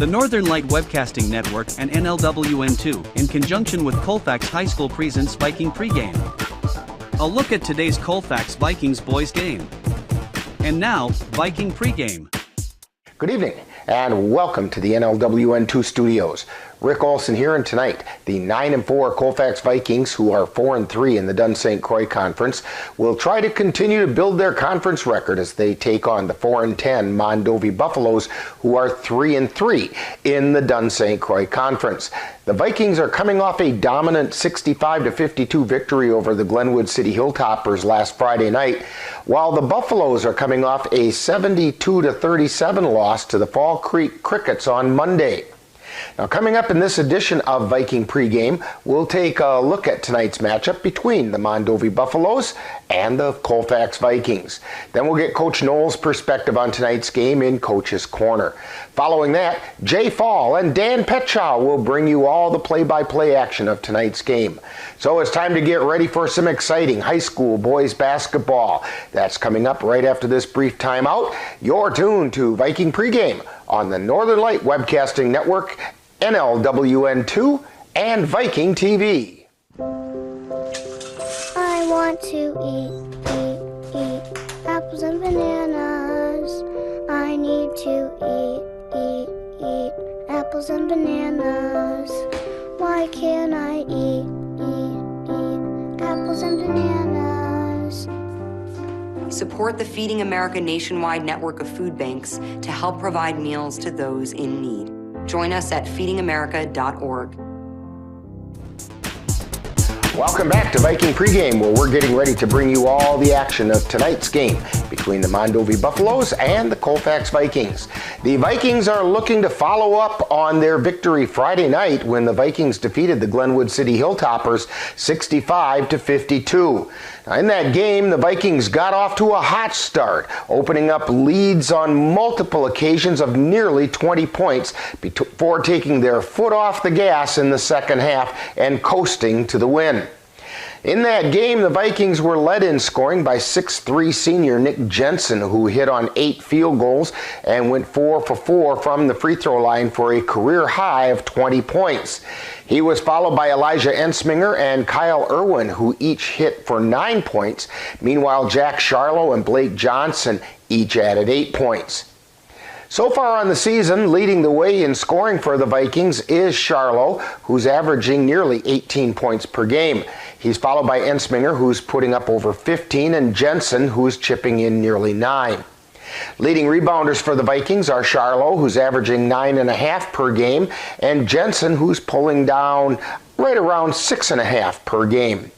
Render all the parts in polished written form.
The Northern Light Webcasting Network and NLWN2, in conjunction with Colfax High School, presents Viking Pregame. A look at today's Colfax Vikings boys game. And now, Viking Pregame. Good evening, and welcome to the NLWN2 studios. Rick Olson here, and tonight, the 9-4 Colfax Vikings, who are 4-3 in the Dun St. Croix Conference, will try to continue to build their conference record as they take on the 4-10 Mondovi Buffaloes, who are 3-3 in the Dun St. Croix Conference. The Vikings are coming off a dominant 65-52 victory over the Glenwood City Hilltoppers last Friday night, while the Buffaloes are coming off a 72-37 loss to the Fall Creek Crickets on Monday. Now, coming up in this edition of Viking Pregame, we'll take a look at tonight's matchup between the Mondovi Buffaloes and the Colfax Vikings. Then we'll get Coach Noel's perspective on tonight's game in Coach's Corner. Following that, Jay Fall and Dan Petchow will bring you all the play-by-play action of tonight's game. So it's time to get ready for some exciting high school boys basketball. That's coming up right after this brief timeout. You're tuned to Viking Pregame on the Northern Light Webcasting Network, NLWN2, and Viking TV. I want to eat apples and bananas. I need to eat apples and bananas. Why can't I eat apples and bananas? Support the Feeding America nationwide network of food banks to help provide meals to those in need. Join us at feedingamerica.org. Welcome back to Viking Pregame, where we're getting ready to bring you all the action of tonight's game between the Mondovi Buffaloes and the Colfax Vikings. The Vikings are looking to follow up on their victory Friday night when the Vikings defeated the Glenwood City Hilltoppers 65-52. Now, in that game, the Vikings got off to a hot start, opening up leads on multiple occasions of nearly 20 points before taking their foot off the gas in the second half and coasting to the win. In that game, the Vikings were led in scoring by 6'3" senior Nick Jensen, who hit on 8 field goals and went 4 for 4 from the free throw line for a career high of 20 points. He was followed by Elijah Ensminger and Kyle Irwin, who each hit for 9 points. Meanwhile, Jack Charlo and Blake Johnson each added 8 points. So far on the season, leading the way in scoring for the Vikings is Charlo, who's averaging nearly 18 points per game. He's followed by Ensminger, who's putting up over 15, and Jensen, who's chipping in nearly 9. Leading rebounders for the Vikings are Charlo, who's averaging 9.5 per game, and Jensen, who's pulling down right around 6.5 per game.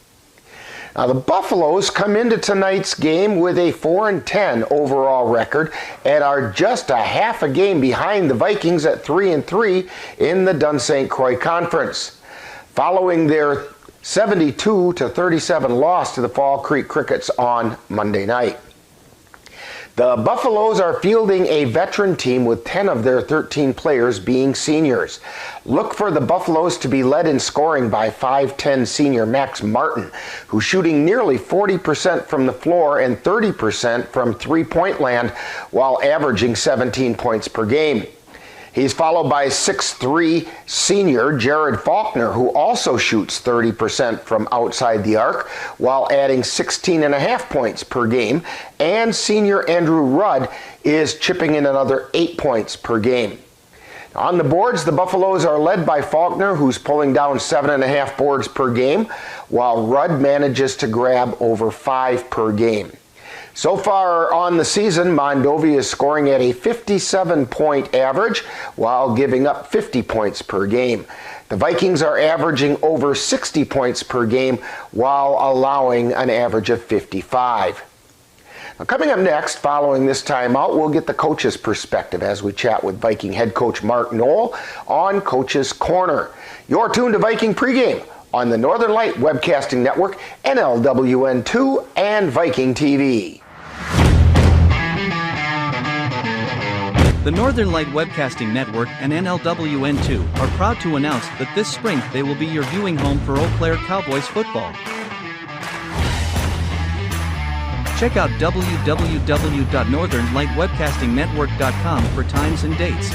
Now, the Buffaloes come into tonight's game with a 4-10 overall record and are just a half a game behind the Vikings at 3-3 in the Dun St. Croix Conference. Following their 72-37 loss to the Fall Creek Crickets on Monday night. The Buffaloes are fielding a veteran team with 10 of their 13 players being seniors. Look for the Buffaloes to be led in scoring by 5'10" senior Max Martin, who's shooting nearly 40% from the floor and 30% from three-point land while averaging 17 points per game. He's followed by 6'3" senior Jared Faulkner, who also shoots 30% from outside the arc while adding 16.5 points per game, and senior Andrew Rudd is chipping in another 8 points per game. On the boards, the Buffaloes are led by Faulkner, who's pulling down 7.5 boards per game, while Rudd manages to grab over 5 per game. So far on the season, Mondovi is scoring at a 57-point average while giving up 50 points per game. The Vikings are averaging over 60 points per game while allowing an average of 55. Now, coming up next, following this timeout, we'll get the coach's perspective as we chat with Viking head coach Mark Noel on Coach's Corner. You're tuned to Viking Pregame on the Northern Light Webcasting Network, NLWN2, and Viking TV. The Northern Light Webcasting Network and NLWN2 are proud to announce that this spring they will be your viewing home for Eau Claire Cowboys football. Check out www.northernlightwebcastingnetwork.com for times and dates.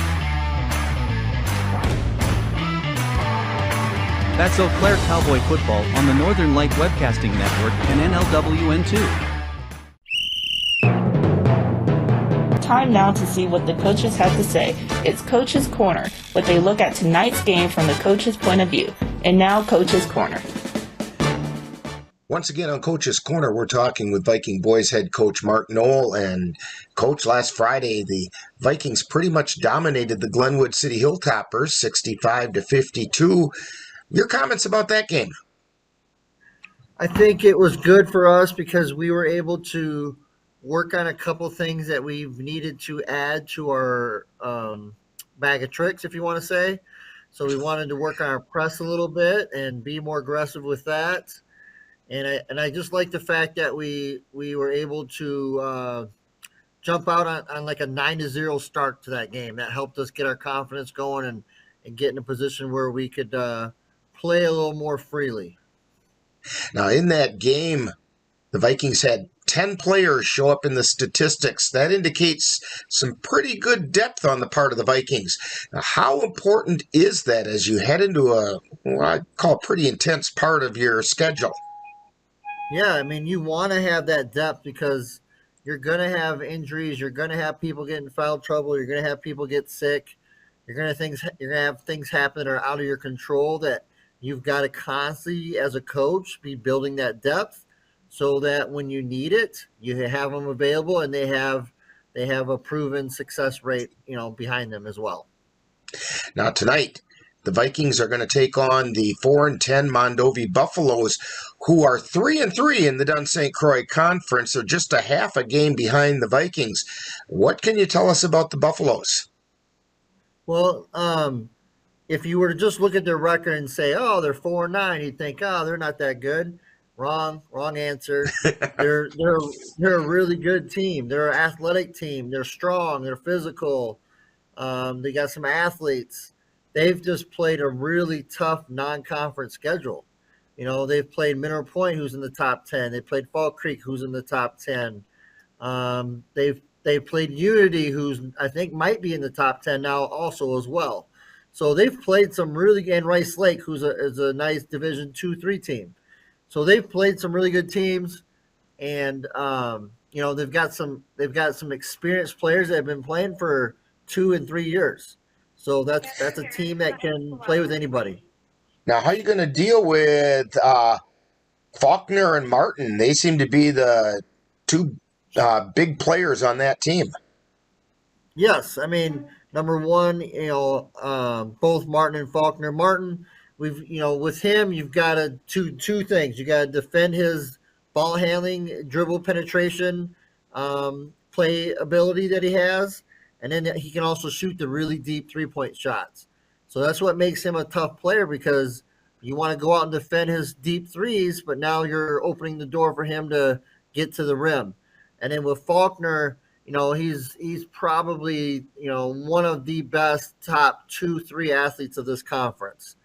That's Eau Claire Cowboy football on the Northern Light Webcasting Network and NLWN2. Time now to see what the coaches have to say. It's Coach's Corner, what they look at tonight's game from the coach's point of view. And now, Coach's Corner. Once again on Coach's Corner, we're talking with Viking boys head coach Mark Knoll. And Coach, last Friday, the Vikings pretty much dominated the Glenwood City Hilltoppers, 65-52. Your comments about that game? I think it was good for us because we were able to work on a couple things that we've needed to add to our bag of tricks, if you want to say. So we wanted to work on our press a little bit and be more aggressive with that. And I just like the fact that we were able to jump out on like a 9-0 start to that game. That helped us get our confidence going and get in a position where we could play a little more freely. Now, in that game, the Vikings had 10 players show up in the statistics. That indicates some pretty good depth on the part of the Vikings. Now, how important is that as you head into what I call a pretty intense part of your schedule? Yeah, I mean, you want to have that depth because you're going to have injuries. You're going to have people get in foul trouble. You're going to have people get sick. You're going to have things happen that are out of your control that you've got to constantly, as a coach, be building that depth so that when you need it, you have them available and they have a proven success rate, behind them as well. Now tonight, the Vikings are going to take on the 4-10 Mondovi Buffaloes, who are 3-3 in the Dun St. Croix Conference. They're just a half a game behind the Vikings. What can you tell us about the Buffaloes? Well, if you were to just look at their record and say, oh, they're 4-9, you'd think, oh, they're not that good. Wrong answer. They're a really good team. They're an athletic team. They're strong. They're physical. They got some athletes. They've just played a really tough non-conference schedule. They've played Mineral Point, who's in the top 10. They played Fall Creek, who's in the top 10. They've played Unity, who's I think might be in the top 10 now also as well. So they've played some really, and Rice Lake, who's is a nice Division 2-3 team. So they've played some really good teams, and they've got some experienced players that have been playing for 2 and 3 years. So that's a team that can play with anybody. Now, how are you going to deal with Faulkner and Martin? They seem to be the two big players on that team. Yes, I mean, number one, both Martin and Faulkner. Martin, with him, you've got to two things. You got to defend his ball handling, dribble penetration, play ability that he has, and then he can also shoot the really deep 3-point shots. So that's what makes him a tough player because you want to go out and defend his deep threes, but now you're opening the door for him to get to the rim. And then with Faulkner, he's probably, one of the best top 2-3 athletes of this conference.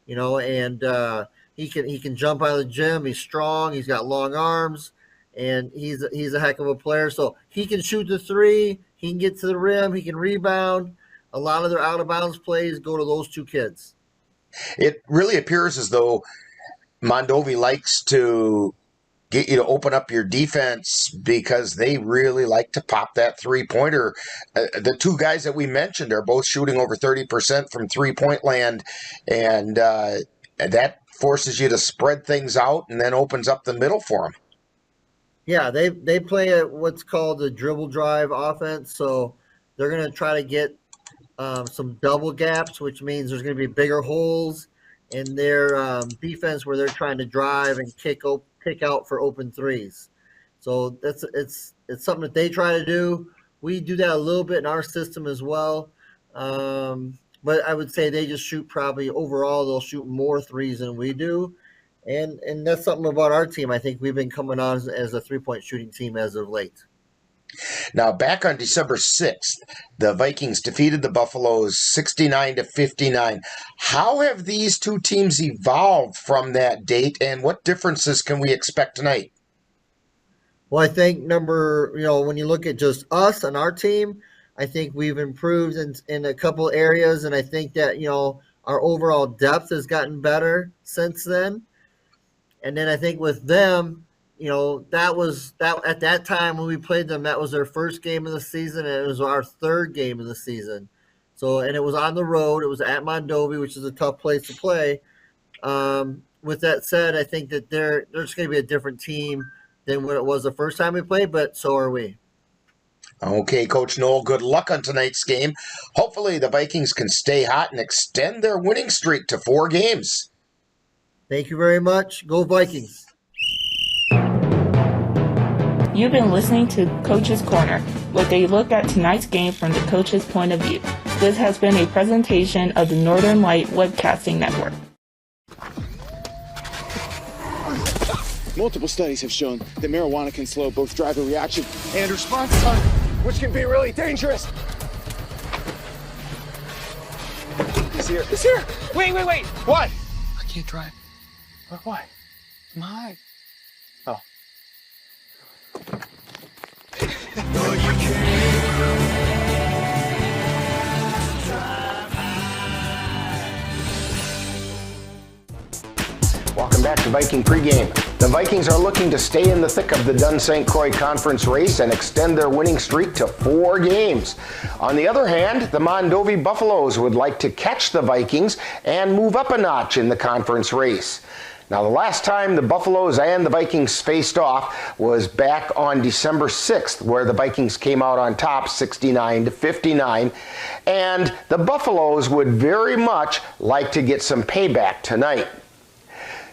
And he can jump out of the gym. He's strong. He's got long arms, and he's a heck of a player. So he can shoot the three. He can get to the rim. He can rebound. A lot of their out-of-bounds plays go to those two kids. It really appears as though Mondovi likes to get you to open up your defense because they really like to pop that three-pointer. The two guys that we mentioned are both shooting over 30% from three-point land, and that forces you to spread things out and then opens up the middle for them. Yeah, they play what's called the dribble drive offense, so they're going to try to get some double gaps, which means there's going to be bigger holes in their defense where they're trying to drive and kick out for open threes. So it's something that they try to do. We do that a little bit in our system as well. But I would say they just shoot probably overall, they'll shoot more threes than we do. And that's something about our team. I think we've been coming on as a 3-point shooting team as of late. Now, back on December 6th, the Vikings defeated the Buffaloes 69-59. How have these two teams evolved from that date, and what differences can we expect tonight? Well, I think when you look at just us and our team, I think we've improved in a couple areas, and I think that, our overall depth has gotten better since then. And then I think with them, that was that at that time when we played them, that was their first game of the season, and it was our third game of the season. So, and it was on the road. It was at Mondovi, which is a tough place to play. With that said, I think that they're just going to be a different team than what it was the first time we played, but so are we. Okay, Coach Noel, good luck on tonight's game. Hopefully the Vikings can stay hot and extend their winning streak to 4 games. Thank you very much. Go Vikings. You've been listening to Coach's Corner, with a look at tonight's game from the coach's point of view. This has been a presentation of the Northern Light Webcasting Network. Multiple studies have shown that marijuana can slow both driver reaction and response time, which can be really dangerous. He's here. He's here. Wait. What? I can't drive. Why? My. Oh. Welcome back to Viking Pregame. The Vikings are looking to stay in the thick of the Dunn-St. Croix Conference race and extend their winning streak to 4 games. On the other hand, the Mondovi Buffaloes would like to catch the Vikings and move up a notch in the conference race. Now, the last time the Buffaloes and the Vikings faced off was back on December 6th, where the Vikings came out on top 69-59, and the Buffaloes would very much like to get some payback tonight.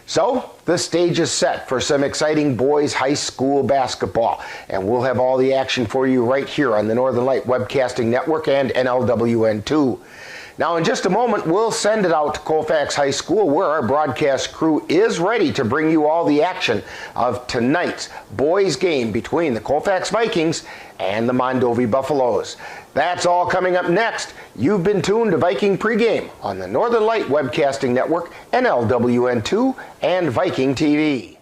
So, the stage is set for some exciting boys high school basketball, and we'll have all the action for you right here on the Northern Light Webcasting Network and NLWN2. Now, in just a moment, we'll send it out to Colfax High School, where our broadcast crew is ready to bring you all the action of tonight's boys game between the Colfax Vikings and the Mondovi Buffaloes. That's all coming up next. You've been tuned to Viking Pregame on the Northern Light Webcasting Network, NLWN2, and Viking TV.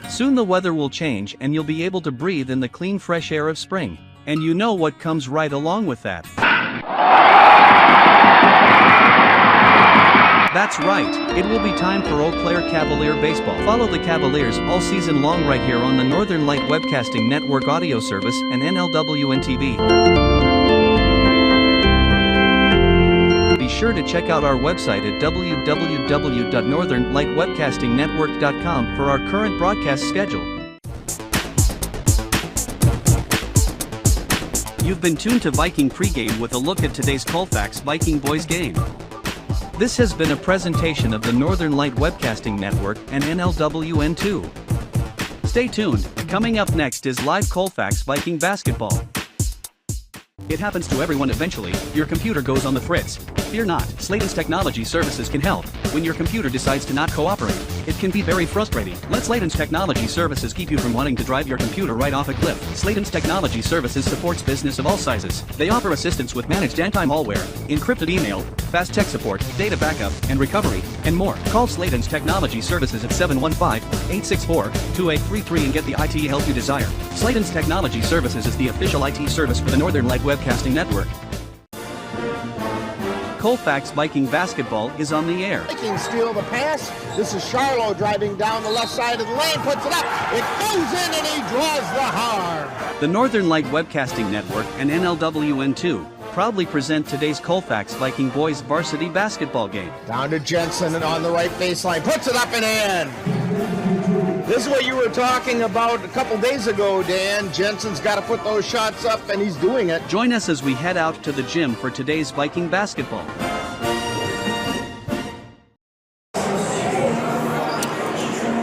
Soon the weather will change and you'll be able to breathe in the clean fresh air of spring. And you know what comes right along with that. That's right, it will be time for Eau Claire Cavalier Baseball. Follow the Cavaliers all season long right here on the Northern Light Webcasting Network audio service and NLWN TV. Be sure to check out our website at www.northernlightwebcastingnetwork.com for our current broadcast schedule. You've been tuned to Viking Pregame with a look at today's Colfax Viking Boys game. This has been a presentation of the Northern Light Webcasting Network and NLWN2. Stay tuned, coming up next is live Colfax Viking basketball. It happens to everyone eventually, your computer goes on the fritz. Fear not, Sladen's Technology Services can help. When your computer decides to not cooperate, it can be very frustrating. Let Sladen's Technology Services keep you from wanting to drive your computer right off a cliff. Sladen's Technology Services supports business of all sizes. They offer assistance with managed anti-malware, encrypted email, fast tech support, data backup, and recovery, and more. Call Sladen's Technology Services at 715-864-2833 and get the IT help you desire. Sladen's Technology Services is the official IT service for the Northern Light Webcasting Network. Colfax Viking basketball is on the air. Vikings steal the pass. This is Charlo driving down the left side of the lane, puts it up. It goes in and he draws the harm. The Northern Light Webcasting Network and NLWN2 proudly present today's Colfax Viking Boys varsity basketball game. Down to Jensen and on the right baseline, puts it up and in. This is what you were talking about a couple days ago, Dan. Jensen's got to put those shots up, and he's doing it. Join us as we head out to the gym for today's Viking basketball.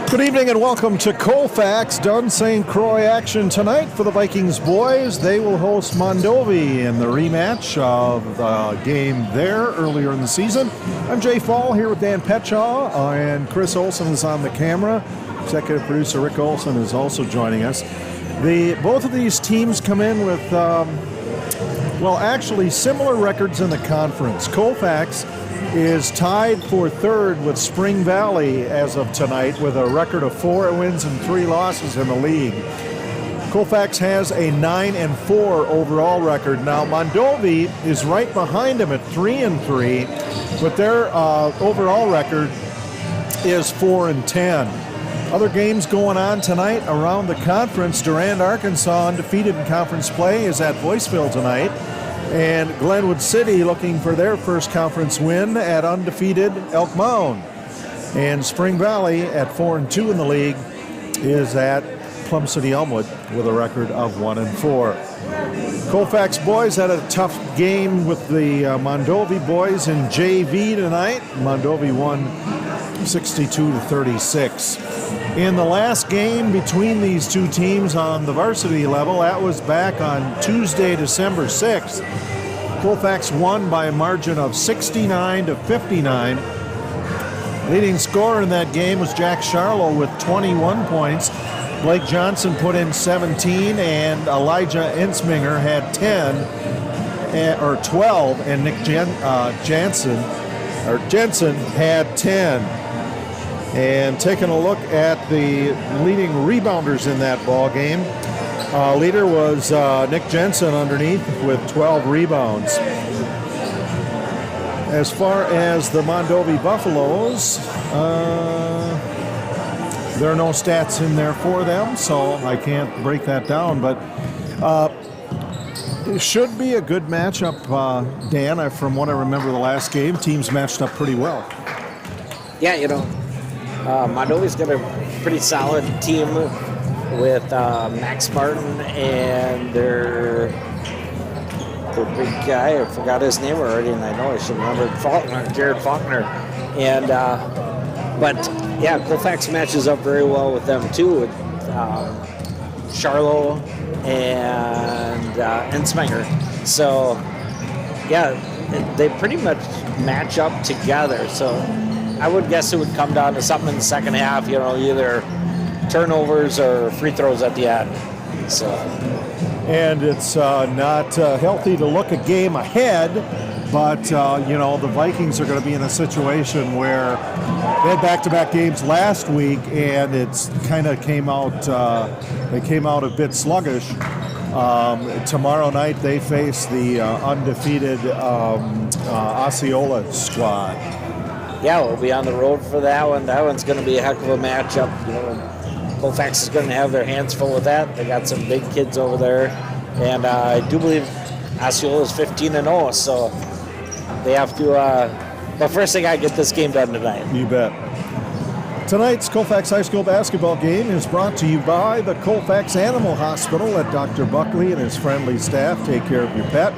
Good evening and welcome to Colfax Dunn-St. Croix action tonight for the Vikings boys. They will host Mondovi in the rematch of the game there earlier in the season. I'm Jay Fall here with Dan Petshaw, and Chris Olson is on the camera. Executive producer Rick Olson is also joining us. Both of these teams come in with, actually similar records in the conference. Colfax is tied for third with Spring Valley as of tonight with a record of 4 wins and 3 losses in the league. Colfax has a 9-4 overall record. Now, Mondovi is right behind them at 3-3, but their overall record is 4-10. Other games going on tonight around the conference. Durand, Arkansas, undefeated in conference play, is at Boyceville tonight. And Glenwood City looking for their first conference win at undefeated Elk Mound. And Spring Valley at 4-2 in the league is at Plum City Elmwood with a record of 1-4. Colfax boys had a tough game with the Mondovi boys in JV tonight. Mondovi won 62-36. In the last game between these two teams on the varsity level, that was back on Tuesday, December 6th. Colfax won by a margin of 69-59. Leading scorer in that game was Jack Charlo with 21 points. Blake Johnson put in 17, and Elijah Ensminger had 12, and Nick Jensen had 10. And taking a look at the leading rebounders in that ball game, leader was Nick Jensen underneath with 12 rebounds. As far as the Mondovi Buffaloes, there are no stats in there for them, so I can't break that down. But it should be a good matchup, Dan. From what I remember the last game, teams matched up pretty well. Yeah, Mondovi's got a pretty solid team with Max Martin and their big guy. I forgot his name already, and I know I should remember Jared Faulkner. And but yeah, Colfax matches up very well with them too, with Charlo and Ensminger. So yeah, they pretty much match up together. So I would guess it would come down to something in the second half, either turnovers or free throws at the end. So. And it's not healthy to look a game ahead, but, the Vikings are going to be in a situation where they had back-to-back games last week, and it's kind of came out a bit sluggish. Tomorrow night they face the undefeated Osceola squad. Yeah, we'll be on the road for that one. That one's going to be a heck of a matchup. Colfax is going to have their hands full with that. They got some big kids over there. And I do believe Osceola is 15-0, so they have to... but first they got to get this game done tonight. You bet. Tonight's Colfax High School basketball game is brought to you by the Colfax Animal Hospital. Let Dr. Buckley and his friendly staff take care of your pet.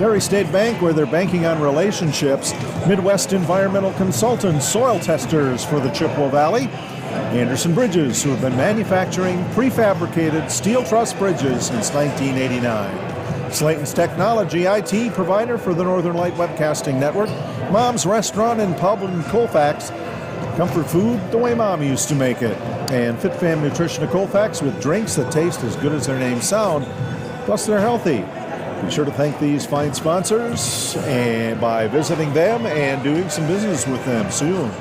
Dairy State Bank, where they're banking on relationships. Midwest Environmental Consultants, soil testers for the Chippewa Valley. Anderson Bridges, who have been manufacturing prefabricated steel truss bridges since 1989. Slayton's Technology, IT provider for the Northern Light Webcasting Network. Mom's Restaurant and Pub in Colfax. Comfort food the way Mom used to make it. And Fit Fam Nutrition of Colfax with drinks that taste as good as their names sound, plus they're healthy. Be sure to thank these fine sponsors by visiting them and doing some business with them soon.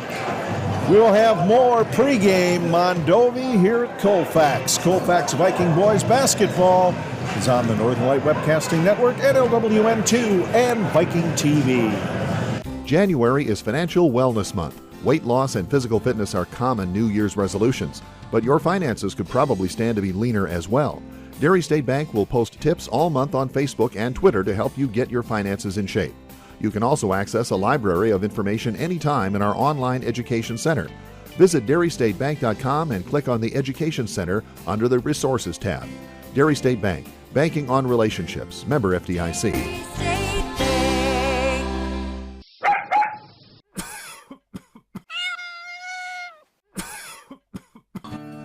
We will have more pregame Mondovi here at Colfax. Colfax Viking Boys Basketball is on the Northern Light Webcasting Network, NLWN2, and Viking TV. January is Financial Wellness Month. Weight loss and physical fitness are common New Year's resolutions, but your finances could probably stand to be leaner as well. Dairy State Bank will post tips all month on Facebook and Twitter to help you get your finances in shape. You can also access a library of information anytime in our online education center. Visit dairystatebank.com and click on the Education Center under the Resources tab. Dairy State Bank, banking on relationships. Member FDIC.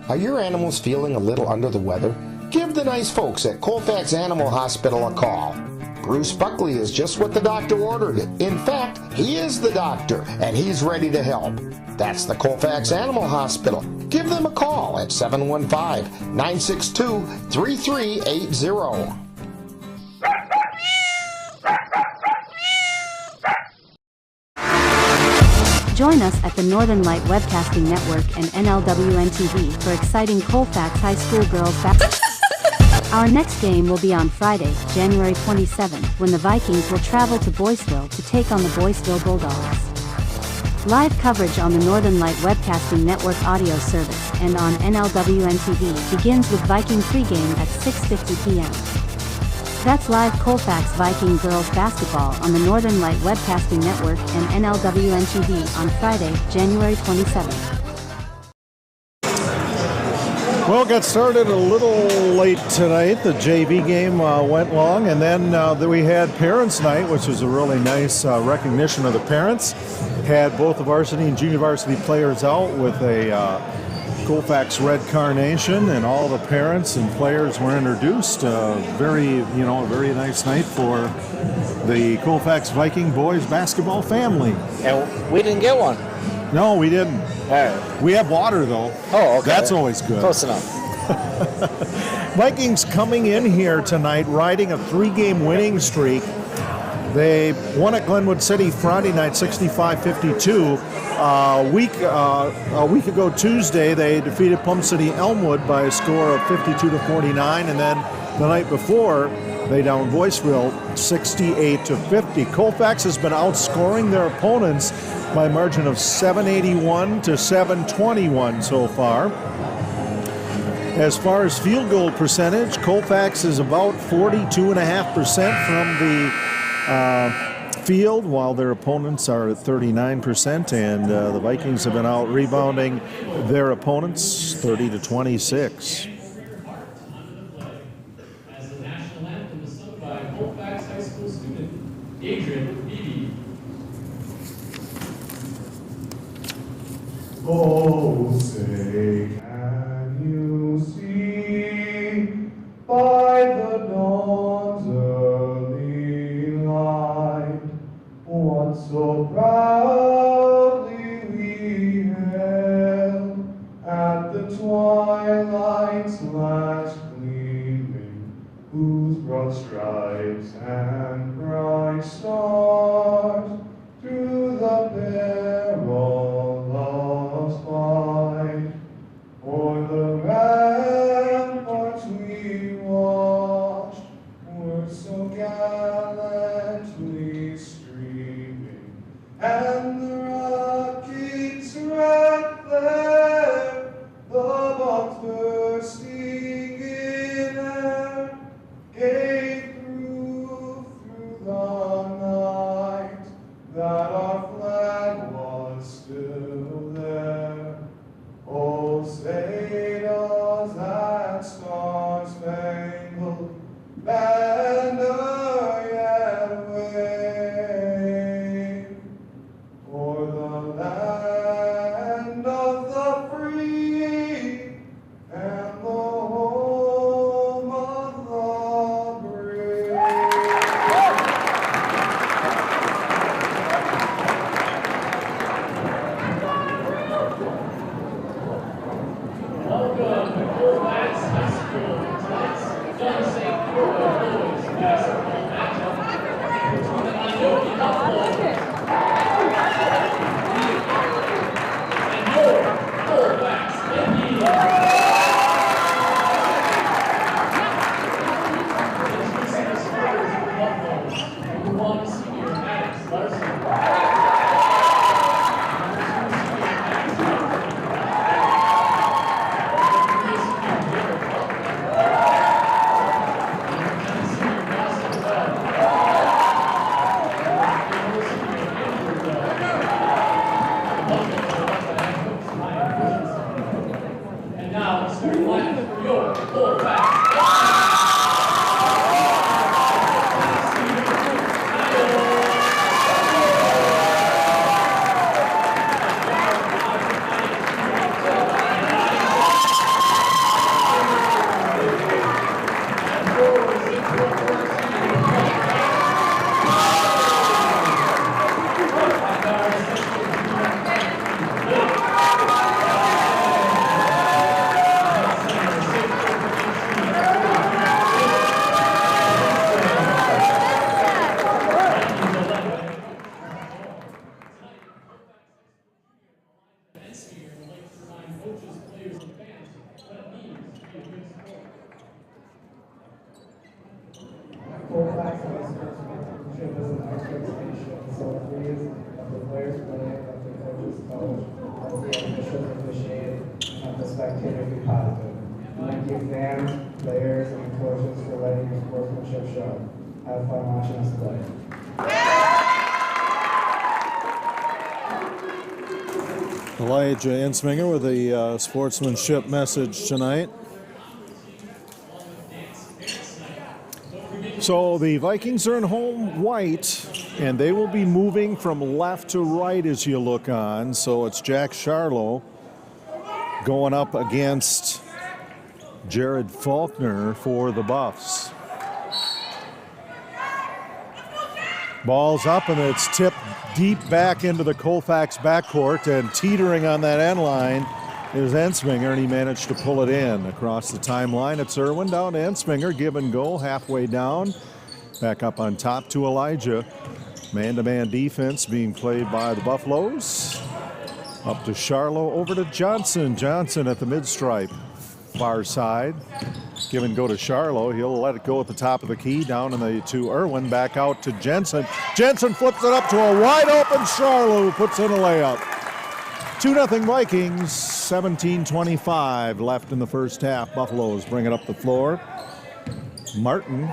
Are your animals feeling a little under the weather? Give the nice folks at Colfax Animal Hospital a call. Bruce Buckley is just what the doctor ordered. In fact, he is the doctor, and he's ready to help. That's the Colfax Animal Hospital. Give them a call at 715-962-3380. Join us at the Northern Light Webcasting Network and NLWN TV for exciting Colfax High School girls basketball. Our next game will be on Friday, January 27th, when the Vikings will travel to Boyceville to take on the Boyceville Bulldogs. Live coverage on the Northern Light Webcasting Network audio service and on NLWN TV begins with Viking pregame at 6:50 p.m. That's live Colfax Viking Girls Basketball on the Northern Light Webcasting Network and NLWN TV on Friday, January 27th. Well, got started a little late tonight. The JV game went long, and then we had Parents' Night, which was a really nice recognition of the parents. Had both the varsity and junior varsity players out with a Colfax Red Carnation, and all the parents and players were introduced. A very nice night for the Colfax Viking Boys Basketball family. And we didn't get one. No, we didn't. We have water, though. Oh, okay. That's always good. Close enough. Vikings coming in here tonight, riding a 3-game winning streak. They won at Glenwood City Friday night, 65-52. A week ago Tuesday, they defeated Plum City Elmwood by a score of 52-49, and then the night before, they downed Boyceville 68-50. Colfax has been outscoring their opponents by a margin of 781-721 so far. As far as field goal percentage, Colfax is about 42.5% from the field, while their opponents are at 39%, and the Vikings have been out rebounding their opponents 30-26. As the national anthem is sung by Colfax High School student Adrian Beebe. Oh, say, can you see by the dawn's early light what so proudly we hailed at the twilight's last gleaming, whose broad stripes and bright stars through the perilous fight o'er the ramparts we watched were so gallantly streaming, and the rocket's red flare, the bombs bursting in air, gave through Colfax High Sportsmanship is an expectation, so please, of the players playing, of the coaches coach, of the officials officiate, of the spectators be positive. Thank you fans, players, and coaches for letting your sportsmanship show. Have fun watching us play. Elijah Ensminger with a sportsmanship message tonight. So the Vikings are in home white, and they will be moving from left to right as you look on. So it's Jack Charlo going up against Jared Faulkner for the Buffs. Ball's up, and it's tipped deep back into the Colfax backcourt, and teetering on that end line is Ensminger, and he managed to pull it in across the timeline. It's Irwin down to Ensminger, give and go, halfway down. Back up on top to Elijah. Man-to-man defense being played by the Buffaloes. Up to Charlo, over to Johnson. Johnson at the mid-stripe, far side. Give and go to Charlo. He'll let it go at the top of the key, down in the to Irwin, back out to Jensen. Jensen flips it up to a wide-open Charlo, who puts in a layup. 2-0 Vikings, 17:25 left in the first half. Buffaloes bring it up the floor. Martin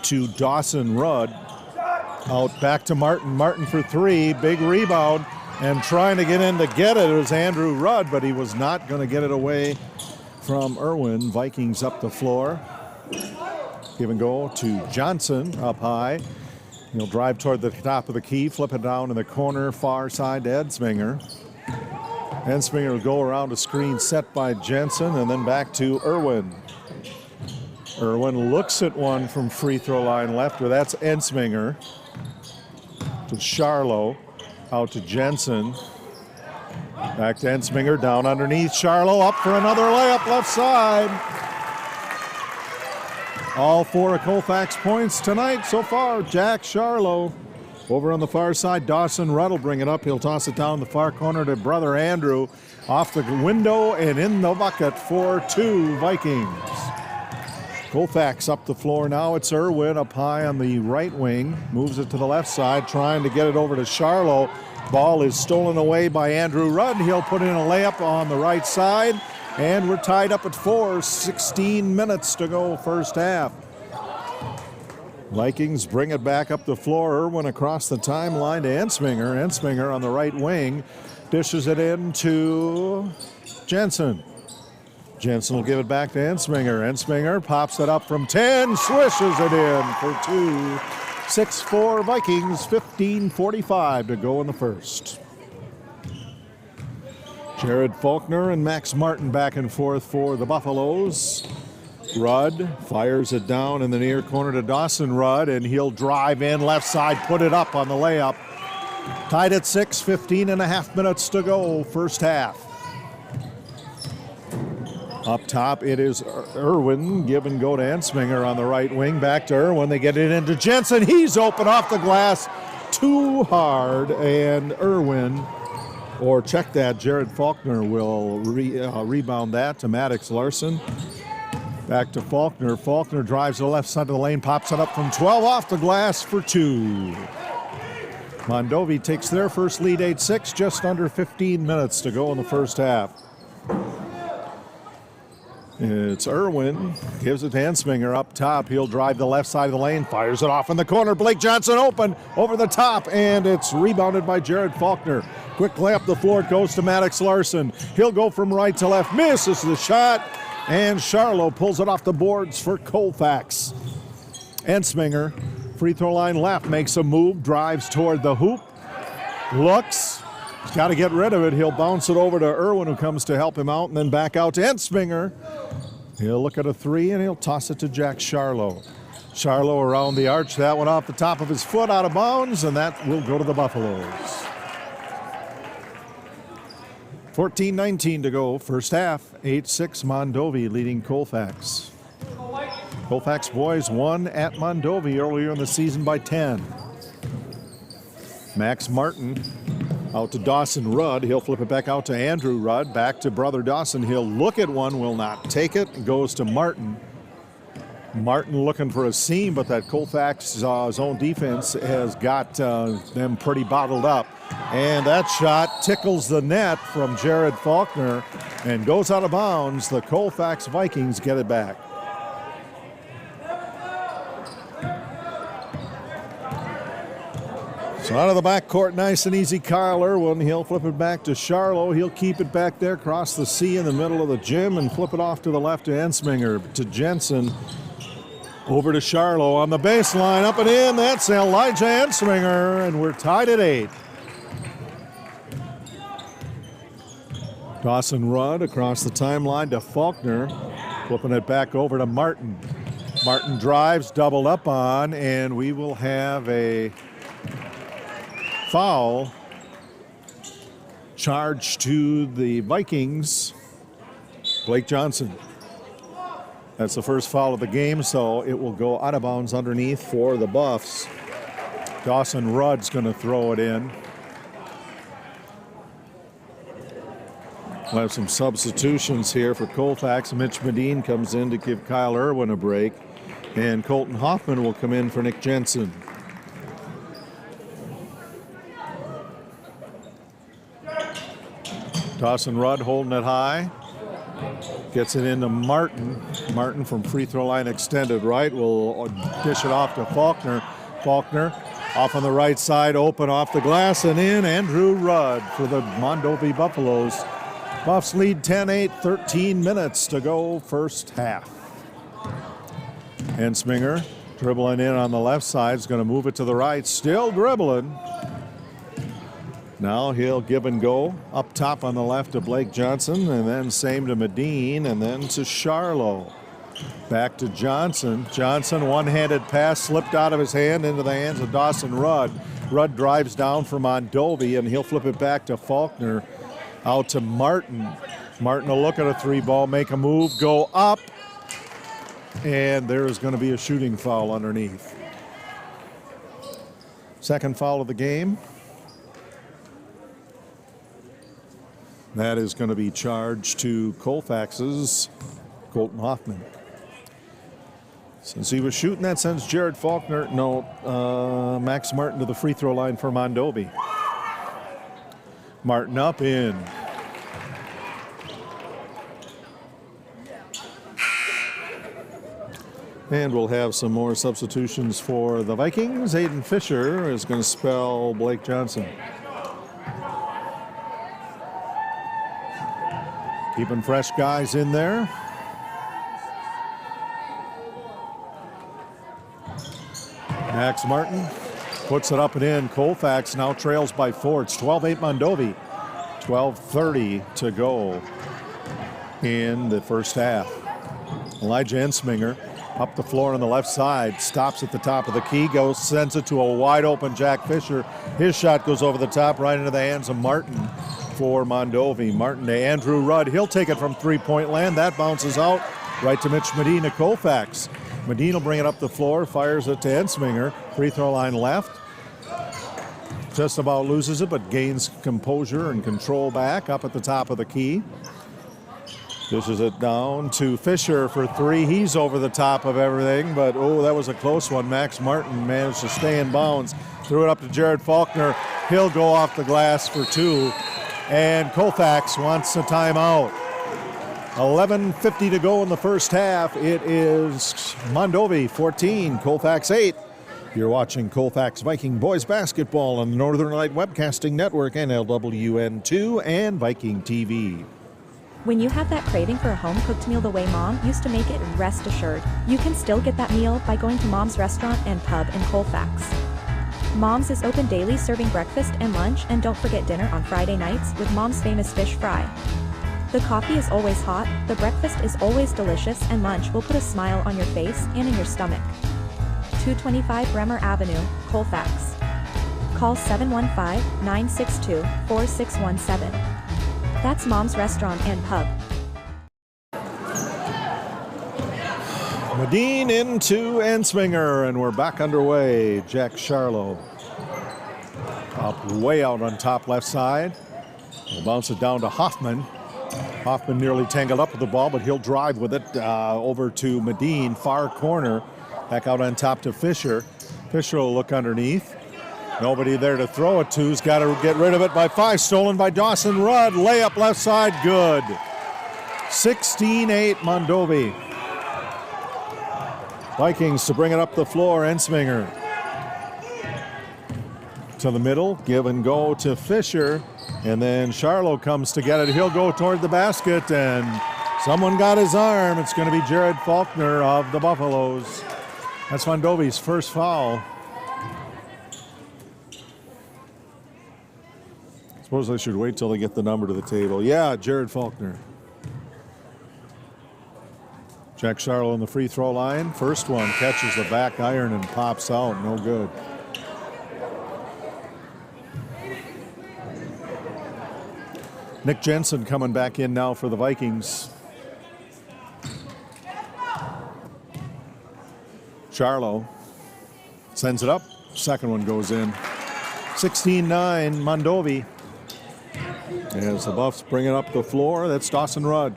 to Dawson Rudd. Out back to Martin. Martin for three. Big rebound. And trying to get in to get it was Andrew Rudd, but he was not going to get it away from Irwin. Vikings up the floor. Give and go to Johnson up high. He'll drive toward the top of the key, flip it down in the corner, far side to Ensminger. Ensminger will go around a screen set by Jensen, and then back to Irwin. Irwin looks at one from free throw line left, but that's Ensminger. To Charlo, out to Jensen. Back to Ensminger, down underneath. Charlo up for another layup left side. All four of Colfax points tonight so far. Jack Charlo. Over on the far side, Dawson Rudd will bring it up. He'll toss it down the far corner to brother Andrew. Off the window and in the bucket for 2 Vikings. Colfax up the floor now. It's Irwin up high on the right wing. Moves it to the left side, trying to get it over to Charlo. Ball is stolen away by Andrew Rudd. He'll put in a layup on the right side. And we're tied up at 4. 16 minutes to go first half. Vikings bring it back up the floor. Irwin across the timeline to Ensminger. Ensminger on the right wing. Dishes it in to Jensen. Jensen will give it back to Ensminger. Ensminger pops it up from 10. Swishes it in for 2. 6-4 Vikings. 15:45 to go in the first. Jared Faulkner and Max Martin back and forth for the Buffaloes. Rudd fires it down in the near corner to Dawson Rudd, and he'll drive in left side, put it up on the layup. Tied at 6, 15.5 minutes to go, first half. Up top, it is Irwin. Give and go to Ensminger on the right wing. Back to Irwin. They get it into Jensen. He's open off the glass. Too hard, and Irwin, or check that, Jared Faulkner will rebound that to Maddox Larson. Back to Faulkner. Faulkner drives to the left side of the lane, pops it up from 12 off the glass for 2. Mondovi takes their first lead 8-6, just under 15 minutes to go in the first half. It's Irwin, gives it to Ensminger up top. He'll drive the left side of the lane, fires it off in the corner. Blake Johnson open over the top, and it's rebounded by Jared Faulkner. Quick lay up the floor, it goes to Maddox Larson. He'll go from right to left, misses the shot. And Charlo pulls it off the boards for Colfax. Ensminger, free throw line left, makes a move, drives toward the hoop, looks, he's got to get rid of it. He'll bounce it over to Irwin, who comes to help him out, and then back out to Ensminger. He'll look at a 3, and he'll toss it to Jack Charlo. Charlo around the arch, that one off the top of his foot, out of bounds, and that will go to the Buffaloes. 14:19 to go, first half. 8-6 Mondovi leading Colfax. Colfax boys won at Mondovi earlier in the season by 10. Max Martin out to Dawson Rudd. He'll flip it back out to Andrew Rudd. Back to brother Dawson. He'll look at one, will not take it. Goes to Martin. Martin looking for a seam, but that Colfax zone defense has got them pretty bottled up. And that shot tickles the net from Jared Faulkner and goes out of bounds. The Colfax Vikings get it back. So out of the backcourt, nice and easy, Kyle Irwin. He'll flip it back to Charlo. He'll keep it back there, cross the C in the middle of the gym, and flip it off to the left to Ensminger, to Jensen. Over to Charlo on the baseline, up and in. That's Elijah Ensminger, and we're tied at 8. Dawson Rudd across the timeline to Faulkner, flipping it back over to Martin. Martin drives, doubled up on, and we will have a foul charged to the Vikings. Blake Johnson. That's the first foul of the game, so it will go out of bounds underneath for the Buffs. Dawson Rudd's going to throw it in. We'll have some substitutions here for Colfax. Mitch Medine comes in to give Kyle Irwin a break, and Colton Hoffman will come in for Nick Jensen. Dawson Rudd holding it high. Gets it into Martin. Martin from free throw line extended right. Will dish it off to Faulkner. Faulkner off on the right side, open off the glass and in. Andrew Rudd for the Mondovi Buffaloes. Buffs lead 10-8, 13 minutes to go first half. Ensminger dribbling in on the left side. Is going to move it to the right. Still dribbling. Now he'll give and go up top on the left to Blake Johnson, and then same to Medine, and then to Charlo. Back to Johnson. Johnson, one-handed pass slipped out of his hand into the hands of Dawson Rudd. Rudd drives down for Mondovi, and he'll flip it back to Faulkner. Out to Martin. Martin will look at a three ball, make a move, go up, and there is going to be a shooting foul underneath. Second foul of the game. That is going to be charged to Colfax's Colton Hoffman. Since he was shooting that, sends Jared Faulkner, Max Martin to the free throw line for Mondovi. Martin up in. And we'll have some more substitutions for the Vikings. Aiden Fisher is going to spell Blake Johnson. Keeping fresh guys in there. Max Martin puts it up and in. Colfax now trails by 4. It's 12-8 Mondovi. 12:30 to go in the first half. Elijah Ensminger up the floor on the left side. Stops at the top of the key. Sends it to a wide open Jack Fisher. His shot goes over the top right into the hands of Martin for Mondovi. Martin to Andrew Rudd. He'll take it from three-point land. That bounces out right to Mitch Medina, Colfax. Medina will bring it up the floor, fires it to Ensminger. Free throw line left. Just about loses it, but gains composure and control back up at the top of the key. Dishes it down to Fisher for 3. He's over the top of everything, but that was a close one. Max Martin managed to stay in bounds. Threw it up to Jared Faulkner. He'll go off the glass for 2. And Colfax wants a timeout. 11:50 to go in the first half. It is Mondovi 14, Colfax 8. You're watching Colfax Viking Boys Basketball on the Northern Light Webcasting Network, NLWN 2, and Viking TV. When you have that craving for a home-cooked meal the way Mom used to make it, rest assured, you can still get that meal by going to Mom's Restaurant and Pub in Colfax. Mom's is open daily, serving breakfast and lunch, and don't forget dinner on Friday nights with Mom's famous fish fry. The coffee is always hot, the breakfast is always delicious, and lunch will put a smile on your face and in your stomach. 225 Bremer Avenue, Colfax. Call 715-962-4617. That's Mom's Restaurant and Pub. Medine into Ensminger, and we're back underway. Jack Charlo up way out on top left side. We'll bounce it down to Hoffman. Hoffman nearly tangled up with the ball, but he'll drive with it over to Medine, far corner. Back out on top to Fisher. Fisher will look underneath. Nobody there to throw it to. He's got to get rid of it by 5. Stolen by Dawson Rudd. Layup left side, good. 16-8 Mondovi. Vikings to bring it up the floor. Ensminger to the middle. Give and go to Fisher. And then Charlo comes to get it. He'll go toward the basket, and someone got his arm. It's going to be Jared Faulkner of the Buffaloes. That's Mondovi's first foul. Suppose I should wait till they get the number to the table. Yeah, Jared Faulkner. Jack Charlo on the free throw line. First one catches the back iron and pops out. No good. Nick Jensen coming back in now for the Vikings. Charlo sends it up. Second one goes in. 16-9 Mondovi. As the Buffs bring it up the floor, that's Dawson Rudd.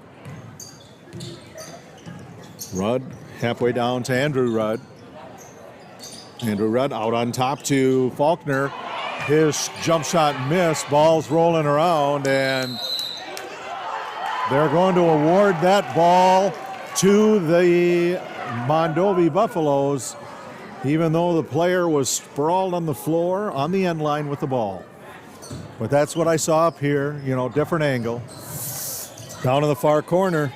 Rudd halfway down to Andrew Rudd. Andrew Rudd out on top to Faulkner. His jump shot missed. Ball's rolling around, and they're going to award that ball to the Mondovi Buffaloes, even though the player was sprawled on the floor on the end line with the ball. But that's what I saw up here, different angle. Down in the far corner,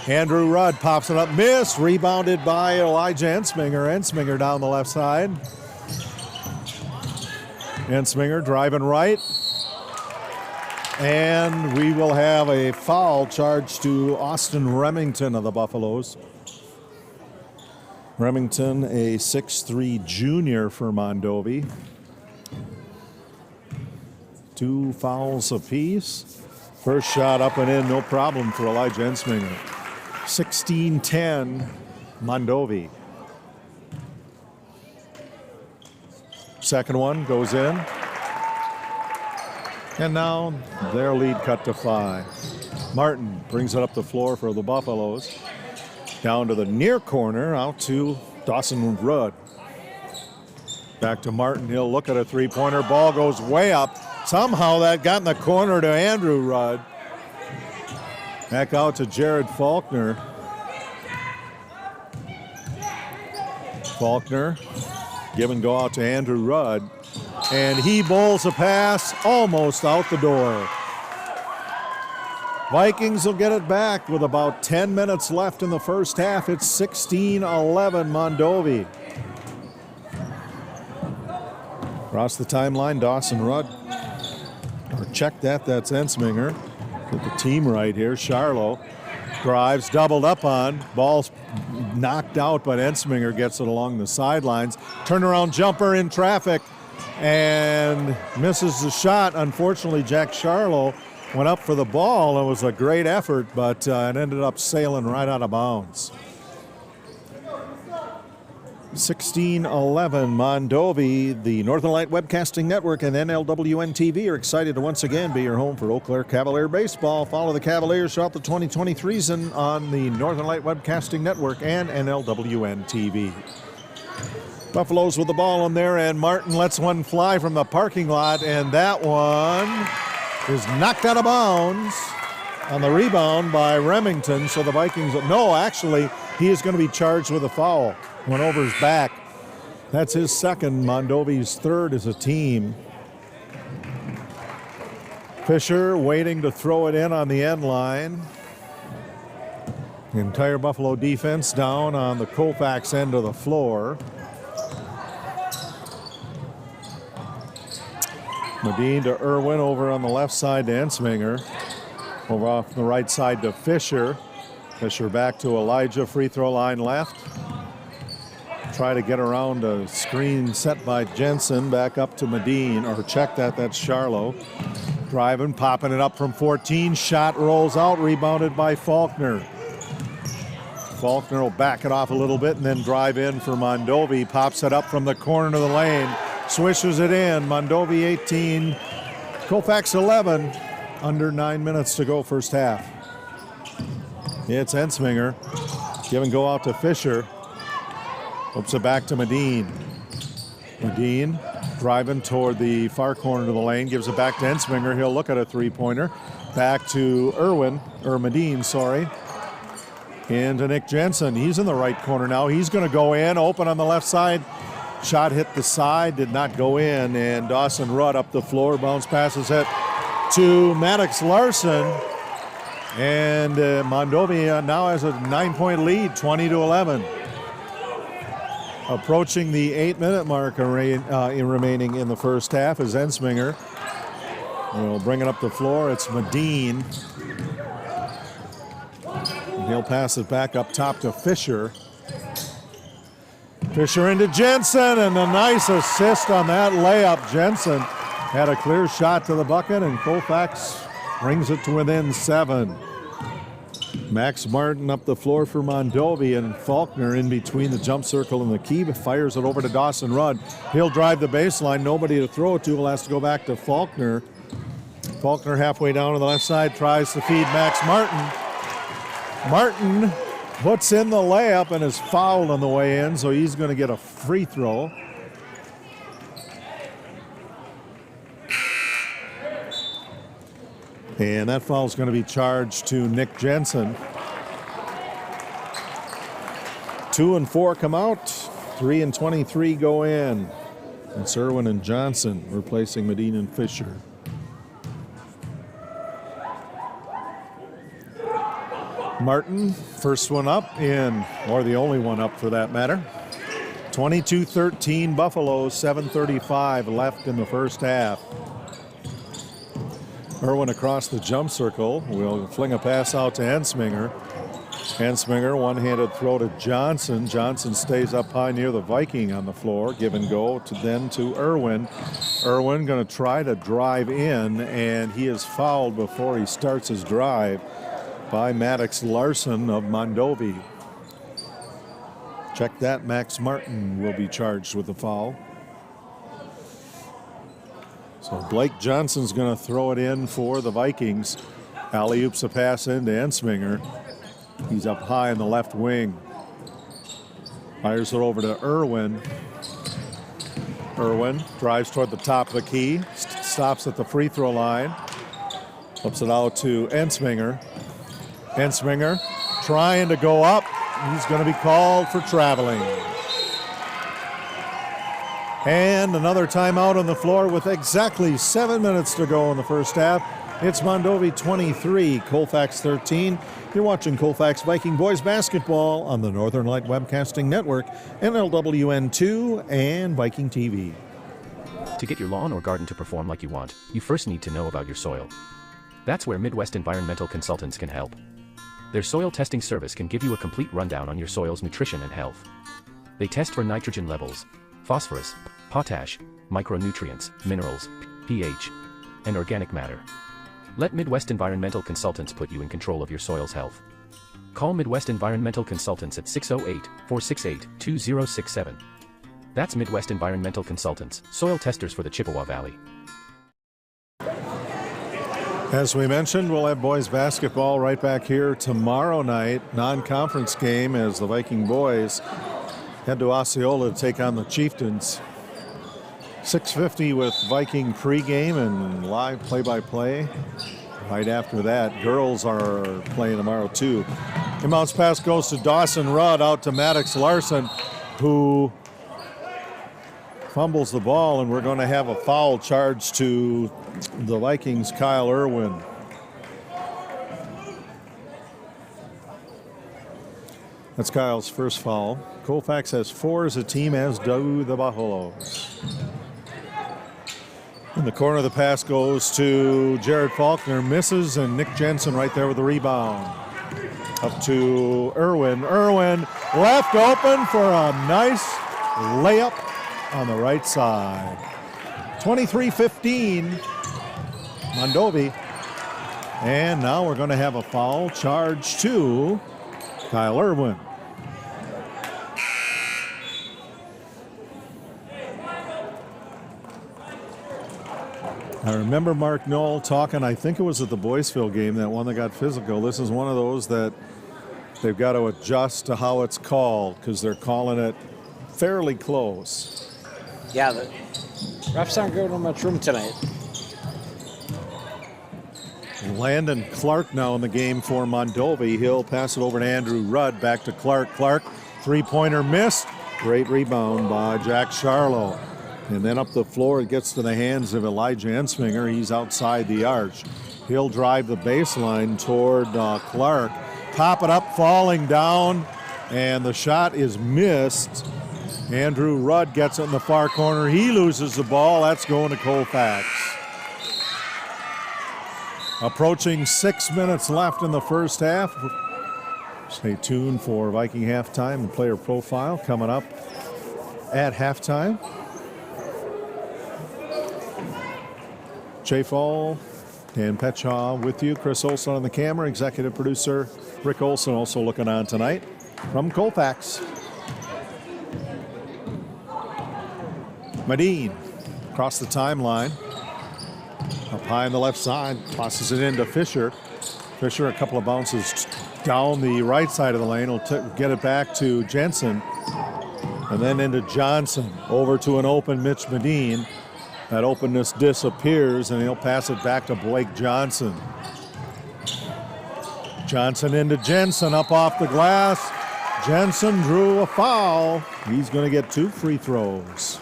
Andrew Rudd pops it up, missed, rebounded by Elijah Ensminger. Ensminger down the left side. Ensminger driving right. And we will have a foul charged to Austin Remington of the Buffaloes. Remington, a 6'3" junior for Mondovi. 2 fouls apiece. First shot up and in, no problem for Elijah Ensminger. 16-10 Mondovi. Second one goes in. And now their lead cut to 5. Martin brings it up the floor for the Buffaloes. Down to the near corner, out to Dawson Rudd. Back to Martin. He'll look at a three-pointer. Ball goes way up. Somehow that got in the corner to Andrew Rudd. Back out to Jared Faulkner. Faulkner, give and go out to Andrew Rudd. And he bowls a pass almost out the door. Vikings will get it back with about 10 minutes left in the first half. It's 16-11 Mondovi. Across the timeline, Dawson Rudd. Or check that, that's Ensminger. Get the team right here. Charlo drives, doubled up on. Ball's knocked out, but Ensminger gets it along the sidelines. Turnaround jumper in traffic and misses the shot. Unfortunately, Jack Charlo went up for the ball. It was a great effort, but it ended up sailing right out of bounds. 16-11 Mondovi. The Northern Light Webcasting Network and NLWN TV are excited to once again be your home for Eau Claire Cavalier baseball. Follow the Cavaliers throughout the 2023 season on the Northern Light Webcasting Network and NLWN TV. Buffaloes with the ball in there, and Martin lets one fly from the parking lot, and that one is knocked out of bounds on the rebound by Remington. So the Vikings, no, actually, he is going to be charged with a foul. Went over his back. That's his second, Mondovi's third as a team. Fisher waiting to throw it in on the end line. The entire Buffalo defense down on the Colfax end of the floor. Medine to Irwin over on the left side to Ensminger. Over off the right side to Fisher. Fisher back to Elijah, free throw line left. Try to get around a screen set by Jensen. Back up to Medine, or check that, that's Charlo. Driving, popping it up from 14. Shot rolls out, rebounded by Faulkner. Faulkner will back it off a little bit and then drive in for Mondovi. Pops it up from the corner of the lane. Swishes it in. Mondovi 18, Colfax 11. Under 9 minutes to go first half. It's Ensminger. Give and go out to Fisher. Hoops it back to Medine. Medine driving toward the far corner of the lane. Gives it back to Ensminger. He'll look at a three-pointer. Back to Medine, sorry. Into Nick Jensen. He's in the right corner now. He's going to go in. Open on the left side. Shot hit the side. Did not go in. And Dawson Rudd up the floor. Bounce passes it to Maddox Larson. And Mondovi now has a 9-point lead, 20-11. Approaching the 8-minute mark remaining in the first half is Ensminger. We'll bring it up the floor. It's Medine. He'll pass it back up top to Fisher. Fisher into Jensen, and a nice assist on that layup. Jensen had a clear shot to the bucket, and Colfax brings it to within 7. Max Martin up the floor for Mondovi, and Faulkner in between the jump circle and the key fires it over to Dawson Rudd. He'll drive the baseline. Nobody to throw it to. He'll have to go back to Faulkner. Faulkner halfway down to the left side tries to feed Max Martin. Martin puts in the layup and is fouled on the way in, so he's going to get a free throw. And that foul is going to be charged to Nick Jensen. 2 and 4 come out. 3 and 23 go in. It's Irwin and Johnson replacing Medine and Fisher. Martin, first one up in, or the only one up for that matter. 22-13 Buffaloes, 7:35 left in the first half. Irwin across the jump circle will fling a pass out to Ensminger. Ensminger, one-handed throw to Johnson. Johnson stays up high near the Viking on the floor. Give and go to Irwin. Irwin going to try to drive in, and he is fouled before he starts his drive by Maddox Larson of Mondovi. Check that, Max Martin will be charged with the foul. So Blake Johnson's going to throw it in for the Vikings. Alley-oops a pass into Ensminger. He's up high in the left wing. Fires it over to Irwin. Irwin drives toward the top of the key. Stops at the free throw line. Flips it out to Ensminger. Ensminger trying to go up. He's going to be called for traveling. And another timeout on the floor with exactly 7 minutes to go in the first half. It's Mondovi 23, Colfax 13. You're watching Colfax Viking Boys Basketball on the Northern Light Webcasting Network, NLWN 2, and Viking TV. To get your lawn or garden to perform like you want, you first need to know about your soil. That's where Midwest Environmental Consultants can help. Their soil testing service can give you a complete rundown on your soil's nutrition and health. They test for nitrogen levels, phosphorus, potash, micronutrients, minerals, pH, and organic matter. Let Midwest Environmental Consultants put you in control of your soil's health. Call Midwest Environmental Consultants at 608-468-2067. That's Midwest Environmental Consultants, soil testers for the Chippewa Valley. As we mentioned, we'll have boys basketball right back here tomorrow night. Non-conference game as the Viking boys head to Osceola to take on the Chieftains. 6:50 with Viking pregame and live play-by-play. Right after that, girls are playing tomorrow too. Inbounds pass goes to Dawson Rudd out to Maddox Larson, who fumbles the ball, and we're going to have a foul charged to the Vikings' Kyle Irwin. That's Kyle's first foul. Colfax has 4 as a team, as do the Buffaloes. In the corner, the pass goes to Jared Faulkner, misses, and Nick Jensen right there with the rebound. Up to Irwin. Irwin left open for a nice layup on the right side. 23-15, Mondovi. And now we're going to have a foul charge to Kyle Irwin. I remember Mark Knoll talking, I think it was at the Boyceville game, that one that got physical. This is one of those that They've got to adjust to how it's called because they're calling it fairly close. Yeah, the refs aren't giving them much room tonight. Landon Clark now in the game for Mondovi. He'll pass it over to Andrew Rudd. Back to Clark. Clark, three-pointer missed. Great rebound by Jack Charlo. And then up the floor, it gets to the hands of Elijah Ensminger. He's outside the arch. He'll drive the baseline toward Clark. Pop it up, falling down, and the shot is missed. Andrew Rudd gets it in the far corner. He loses the ball. That's going to Colfax. Approaching 6 minutes left in the first half. Stay tuned for Viking halftime and player profile coming up at halftime. Chafal, Dan Petchaw with you. Chris Olson on the camera. Executive producer Rick Olson also looking on tonight from Colfax. Medine across the timeline. Up high on the left side, tosses it into Fisher. Fisher, a couple of bounces down the right side of the lane, will get it back to Jensen. And then into Johnson, over to an open Mitch Medine. That openness disappears, and he'll pass it back to Blake Johnson. Johnson into Jensen, up off the glass. Jensen drew a foul. He's going to get 2 free throws.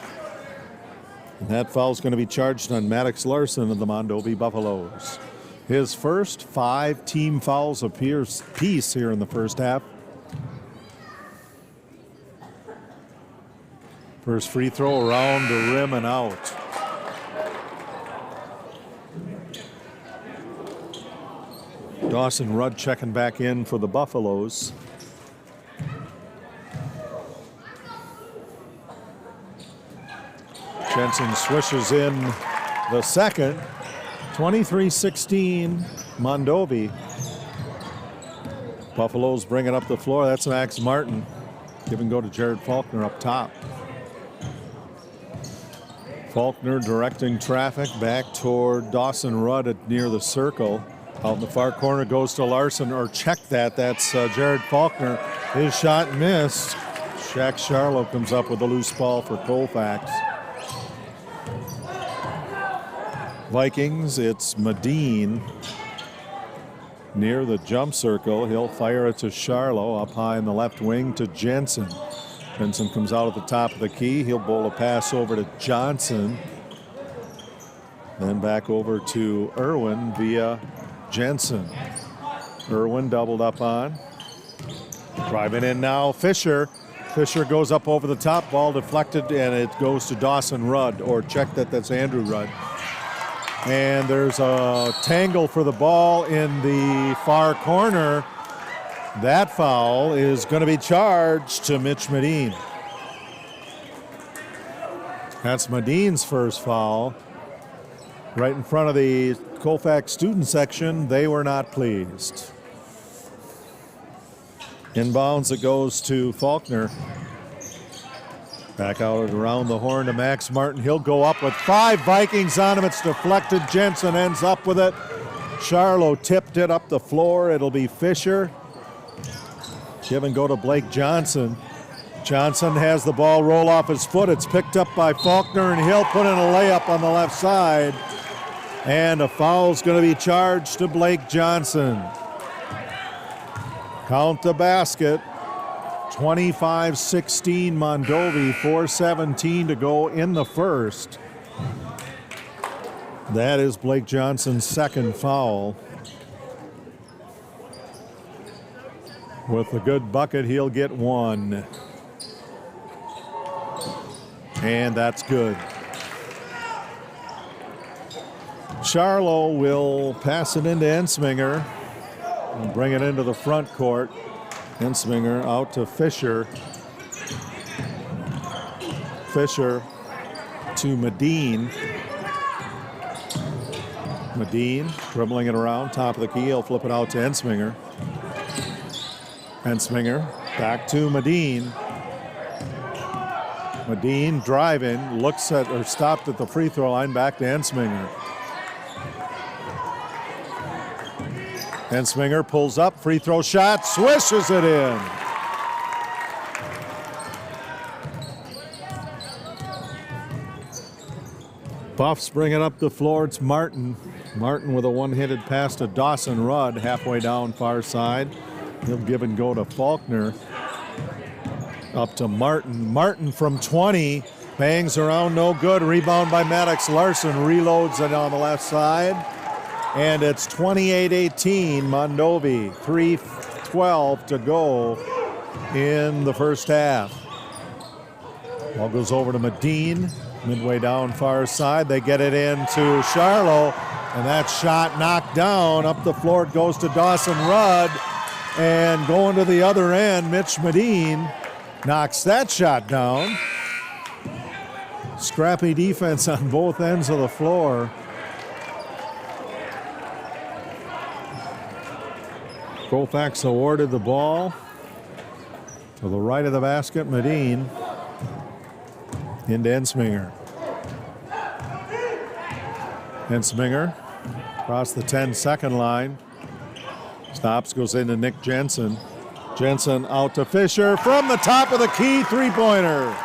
And that foul is going to be charged on Maddox Larson of the Mondovi Buffaloes. His first 5 team fouls apiece here in the first half. First free throw around the rim and out. Dawson Rudd checking back in for the Buffaloes. Jensen swishes in the second. 23-16 Mondovi. Buffaloes bringing up the floor. That's Max Martin. Give and go to Jared Faulkner up top. Faulkner directing traffic back toward Dawson Rudd near the circle. Out in the far corner goes to Larson, or check that. That's Jared Faulkner. His shot missed. Shaq Charlo comes up with a loose ball for Colfax. Vikings, it's Medine near the jump circle. He'll fire it to Charlo up high in the left wing to Jensen. Jensen comes out at the top of the key. He'll bowl a pass over to Johnson. Then back over to Irwin via Jensen. Irwin doubled up on. Driving in now, Fisher. Fisher goes up over the top, ball deflected, and it goes to Dawson Rudd, or check that, that's Andrew Rudd. And there's a tangle for the ball in the far corner. That foul is going to be charged to Mitch Medine. That's Medine's first foul. Right in front of the Colfax student section, they were not pleased. Inbounds, it goes to Faulkner. Back out around the horn to Max Martin. He'll go up with 5 Vikings on him. It's deflected. Jensen ends up with it. Charlo tipped it up the floor. It'll be Fisher. Give and go to Blake Johnson. Johnson has the ball roll off his foot. It's picked up by Faulkner, and he'll put in a layup on the left side. And a foul's going to be charged to Blake Johnson. Count the basket. 25-16 Mondovi, 4:17 to go in the first. That is Blake Johnson's second foul. With a good bucket, he'll get 1. And that's good. Charlo will pass it into Ensminger and bring it into the front court. Ensminger out to Fisher. Fisher to Medine. Medine dribbling it around, top of the key. He'll flip it out to Ensminger. Ensminger back to Medine. Medine driving, looks at, or stopped at the free throw line, back to Ensminger. Ensminger pulls up, free throw shot, swishes it in. Buffs bring it up the floor. It's Martin. Martin with a one-handed pass to Dawson Rudd, halfway down far side. He'll give and go to Faulkner. Up to Martin. Martin from 20. Bangs around, no good. Rebound by Maddox. Larson reloads it on the left side. And it's 28-18, Mondovi. 3:12 to go in the first half. Ball goes over to Medine. Midway down far side, they get it into Charlo, and that shot knocked down. Up the floor it goes to Dawson Rudd, and going to the other end, Mitch Medine knocks that shot down. Scrappy defense on both ends of the floor. Colfax awarded the ball to the right of the basket, Medine. Into Ensminger. Ensminger across the 10-second line. Stops, goes into Nick Jensen. Jensen out to Fisher from the top of the key, three-pointer.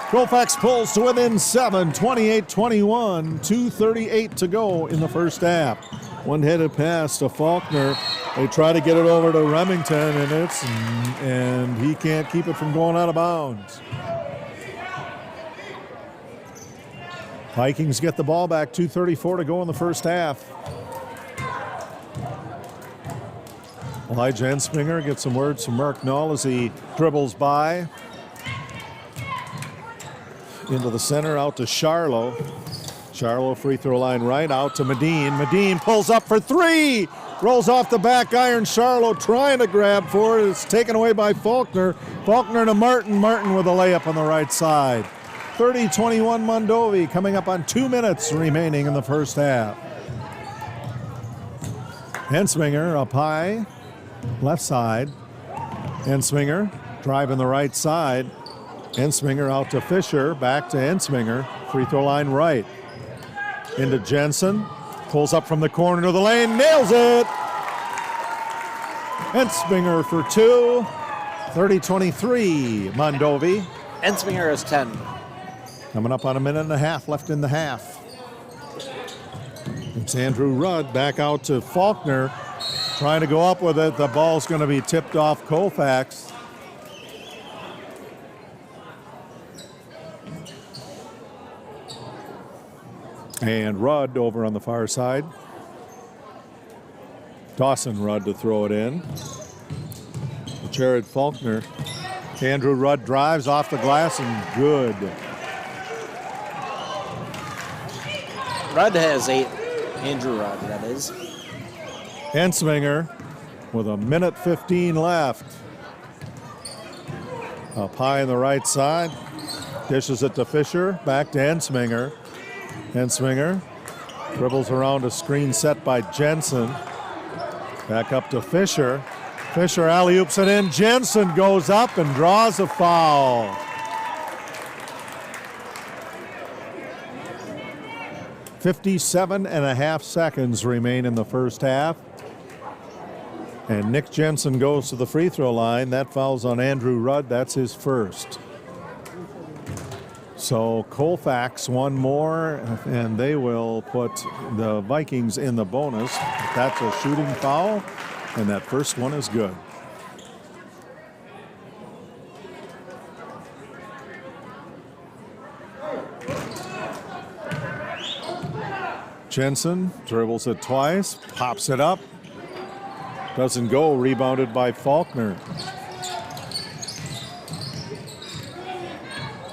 Colfax pulls to within 7, 28-21, 2:38 to go in the first half. One-headed pass to Faulkner. They try to get it over to Remington, and he can't keep it from going out of bounds. Vikings get the ball back, 2:34 to go in the first half. Elijah Ensminger gets some words from Mark Knoll as he dribbles by. Into the center, out to Charlo. Charlo free throw line right, out to Medine. Medine pulls up for three. Rolls off the back iron. Charlo trying to grab for it. It's taken away by Faulkner. Faulkner to Martin. Martin with a layup on the right side. 30-21 Mondovi, coming up on 2 minutes remaining in the first half. Ensminger up high, left side. Ensminger driving the right side. Ensminger out to Fisher, back to Ensminger. Free throw line right. Into Jensen, pulls up from the corner to the lane, nails it! Ensminger for two. 30-23 Mondovi. Ensminger is 10. Coming up on a minute and a half left in the half. It's Andrew Rudd back out to Faulkner, trying to go up with it. The ball's going to be tipped off Colfax. And Rudd over on the far side. Dawson Rudd to throw it in. Jared Faulkner. Andrew Rudd drives off the glass and good. Rudd has 8. Andrew Rudd, that is. Ensminger with 1:15 left. Up high on the right side. Dishes it to Fisher. Back to Ensminger. Ensminger dribbles around a screen set by Jensen. Back up to Fisher. Fisher alley-oops it in. Jensen goes up and draws a foul. .57.5 seconds remain in the first half. And Nick Jensen goes to the free throw line. That foul's on Andrew Rudd. That's his first. So Colfax one more, and they will put the Vikings in the bonus. That's a shooting foul, and that first one is good. Jensen dribbles it twice, pops it up, doesn't go, rebounded by Faulkner.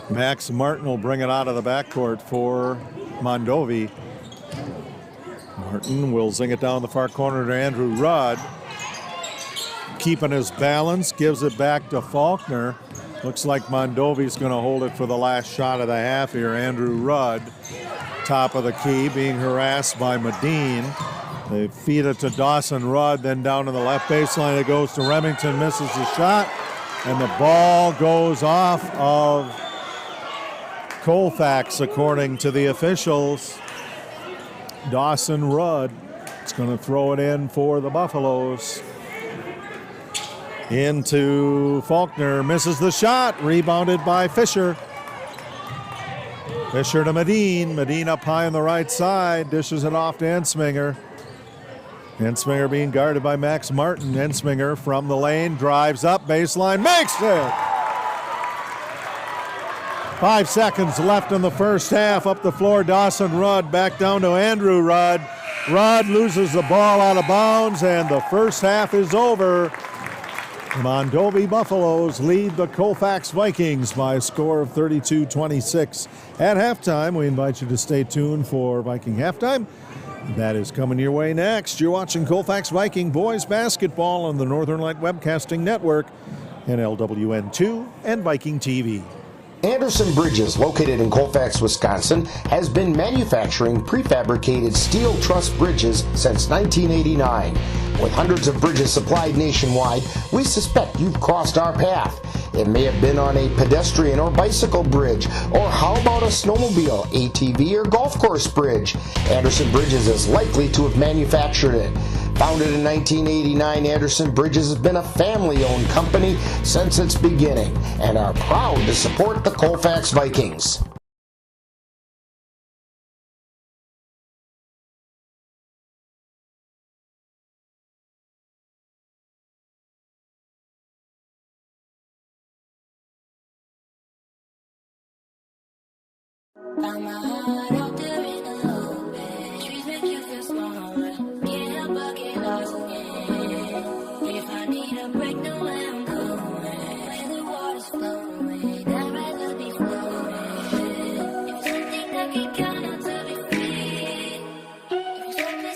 Max Martin will bring it out of the backcourt for Mondovi. Martin will zing it down the far corner to Andrew Rudd. Keeping his balance, gives it back to Faulkner. Looks like Mondovi's going to hold it for the last shot of the half here. Andrew Rudd, top of the key, being harassed by Medine. They feed it to Dawson Rudd, then down to the left baseline it goes to Remington, misses the shot, and the ball goes off of Colfax, according to the officials. Dawson Rudd It's going to throw it in for the Buffaloes. Into Faulkner, misses the shot, rebounded by Fisher. Fisher to Medine. Medine up high on the right side, dishes it off to Ensminger. Ensminger being guarded by Max Martin. Ensminger from the lane, drives up, baseline, makes it! 5 seconds left in the first half. Up the floor, Dawson Rudd, back down to Andrew Rudd. Rudd loses the ball out of bounds, and the first half is over. The Mondovi Buffaloes lead the Colfax Vikings by a score of 32-26. At halftime, we invite you to stay tuned for Viking Halftime. That is coming your way next. You're watching Colfax Viking Boys Basketball on the Northern Light Webcasting Network, NLWN 2, and Viking TV. Anderson Bridges, located in Colfax, Wisconsin, has been manufacturing prefabricated steel truss bridges since 1989. With hundreds of bridges supplied nationwide, we suspect you've crossed our path. It may have been on a pedestrian or bicycle bridge, or how about a snowmobile, ATV, or golf course bridge? Anderson Bridges is likely to have manufactured it. Founded in 1989, Anderson Bridges has been a family-owned company since its beginning and are proud to support the Colfax Vikings.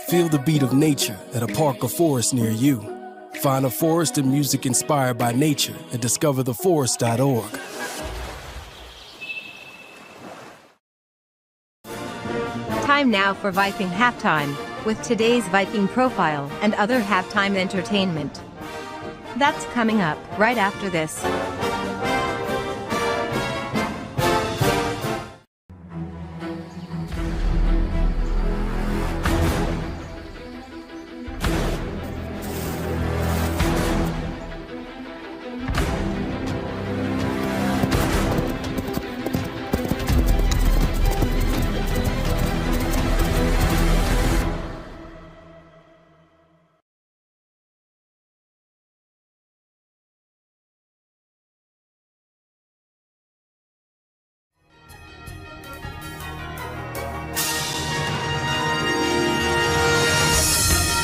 Feel the beat of nature at a park or forest near you. Find a forest and music inspired by nature at discovertheforest.org. Time now for Viking Halftime, with today's Viking profile and other halftime entertainment. That's coming up right after this.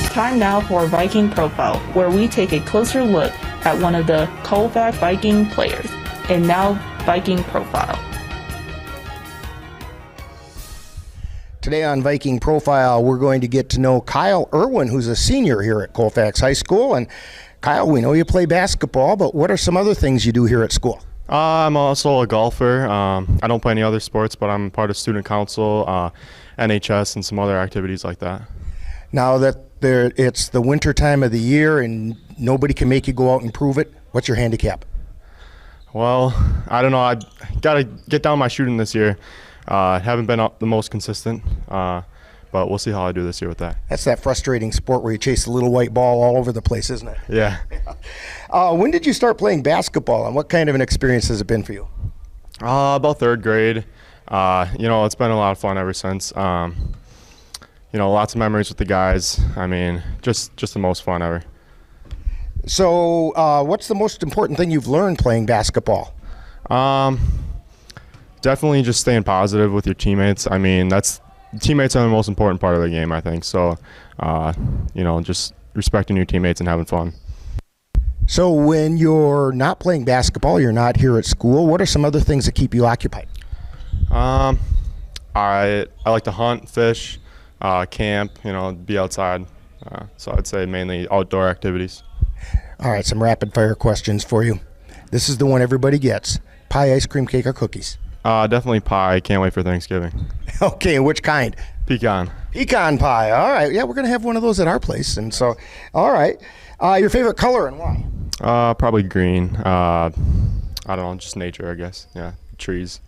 Time now for Viking Profile, where we take a closer look at one of the Colfax Viking players. And now, Viking Profile. Today on Viking Profile, we're going to get to know Kyle Irwin, who's a senior here at Colfax High School. And Kyle, we know you play basketball, but what are some other things you do here at school? I'm also a golfer. I don't play any other sports, but I'm part of student council, NHS, and some other activities like that. Now that it's the winter time of the year and nobody can make you go out and prove it, what's your handicap? Well, I don't know. I got to get down my shooting this year. Haven't been the most consistent, but we'll see how I do this year with that. That's that frustrating sport where you chase the little white ball all over the place, isn't it? Yeah. When did you start playing basketball, and what kind of an experience has it been for you? About third grade. It's been a lot of fun ever since. Lots of memories with the guys. I mean, just the most fun ever. So what's the most important thing you've learned playing basketball? Definitely just staying positive with your teammates. I mean, teammates are the most important part of the game, I think. So, just respecting your teammates and having fun. So when you're not playing basketball, you're not here at school, what are some other things that keep you occupied? I like to hunt, fish, camp, be outside. So I'd say mainly outdoor activities. All right, some rapid fire questions for you. This is the one everybody gets. Pie, ice cream, cake, or cookies? Definitely pie. Can't wait for Thanksgiving. Okay, which kind? Pecan. Pecan pie. All right. Yeah, we're going to have one of those at our place. And so, all right. Your favorite color and why? Probably green. I don't know, just nature, I guess. Yeah, trees.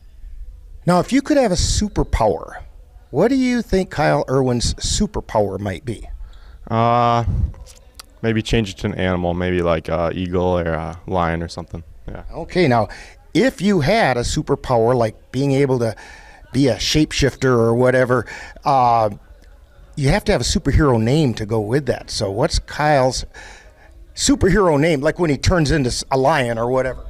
Now, if you could have a superpower, what do you think Kyle Irwin's superpower might be? Maybe change it to an animal, maybe like eagle or a lion or something. Yeah. Okay, now, if you had a superpower like being able to be a shapeshifter or whatever, you have to have a superhero name to go with that. So what's Kyle's superhero name, like when he turns into a lion or whatever?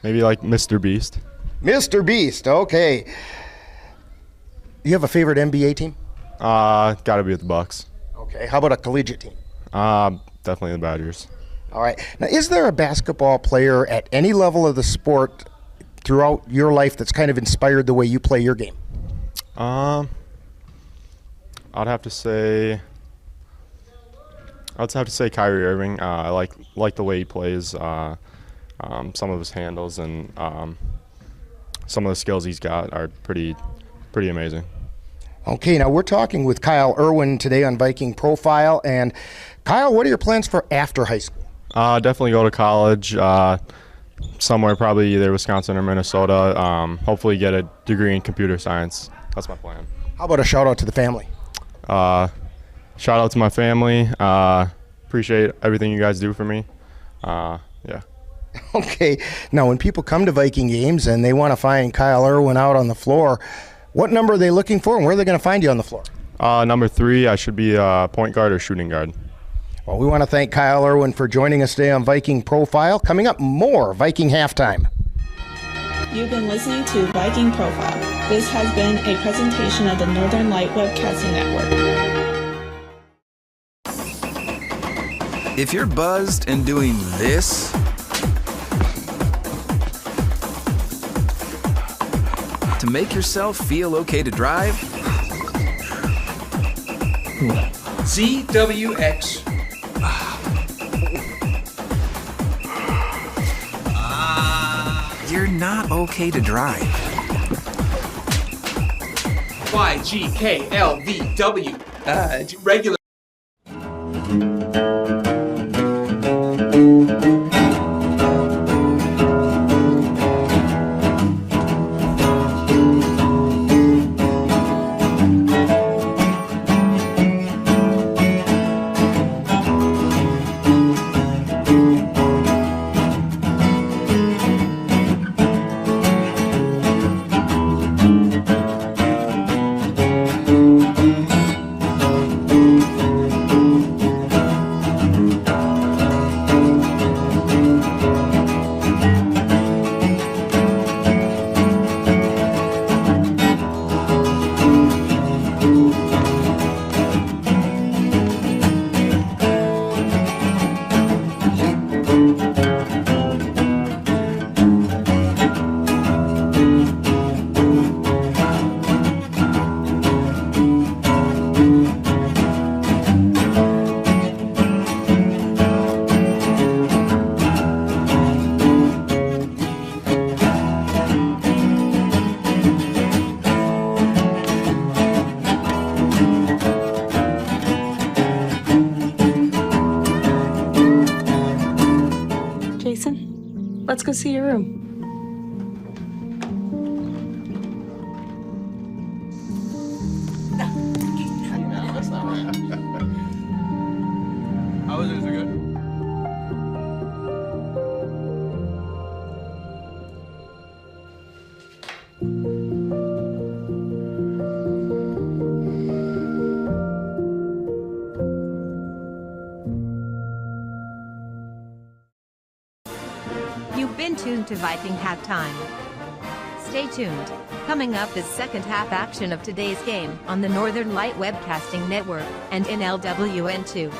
Maybe like Mr. Beast. Mr. Beast, okay. You have a favorite NBA team? Gotta be with the Bucks. Okay, how about a collegiate team? Definitely the Badgers. All right. Now, is there a basketball player at any level of the sport throughout your life that's kind of inspired the way you play your game? I'd have to say Kyrie Irving. I like the way he plays, some of his handles, and some of the skills he's got are pretty amazing. Okay, now we're talking with Kyle Irwin today on Viking Profile. And Kyle, what are your plans for after high school? Definitely go to college, somewhere probably either Wisconsin or Minnesota. Hopefully get a degree in computer science. That's my plan. How about a shout out to the family? Shout out to my family. Appreciate everything you guys do for me. Yeah. Okay, now when people come to Viking games and they want to find Kyle Irwin out on the floor, what number are they looking for, and where are they going to find you on the floor? Number 3, I should be a point guard or shooting guard. Well, we want to thank Kyle Irwin for joining us today on Viking Profile. Coming up, more Viking Halftime. You've been listening to Viking Profile. This has been a presentation of the Northern Light Webcasting Network. If you're buzzed and doing this, to make yourself feel okay to drive, ZWX. You're not okay to drive. YGKLVW. Regular. Let's go see your room. That's not right. How was it? Is it good? You've been tuned to Viking Halftime. Stay tuned. Coming up is second half action of today's game on the Northern Light Webcasting Network and NLWN2.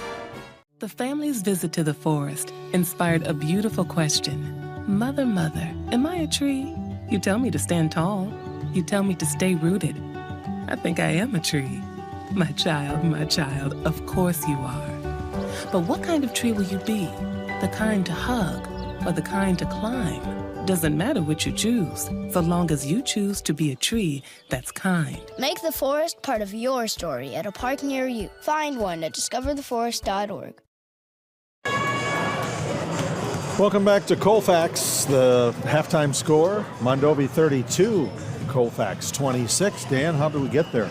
The family's visit to the forest inspired a beautiful question. Mother, mother, am I a tree? You tell me to stand tall. You tell me to stay rooted. I think I am a tree. My child, of course you are. But what kind of tree will you be? The kind to hug or the kind to climb? Doesn't matter which you choose, so long as you choose to be a tree that's kind. Make the forest part of your story at a park near you. Find one at discovertheforest.org. Welcome back to Colfax. The halftime score, Mondovi 32, Colfax 26. Dan, how did we get there?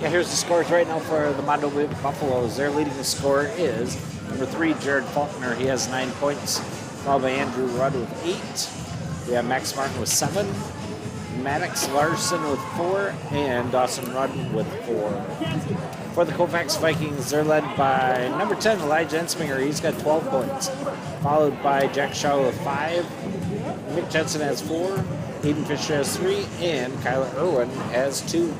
Yeah, here's the scores right now for the Mondovi Buffaloes. Their leading scorer is number 3, Jared Faulkner. He has 9 points, followed by Andrew Rudd with 8. We have Max Martin with 7, Maddox Larson with 4, and Dawson Rudd with 4. For the Colfax Vikings, they're led by number 10, Elijah Ensminger. He's got 12 points, followed by Jack Shaw with 5. Mick Jensen has 4, Aiden Fisher has 3, and Kyler Irwin has 2.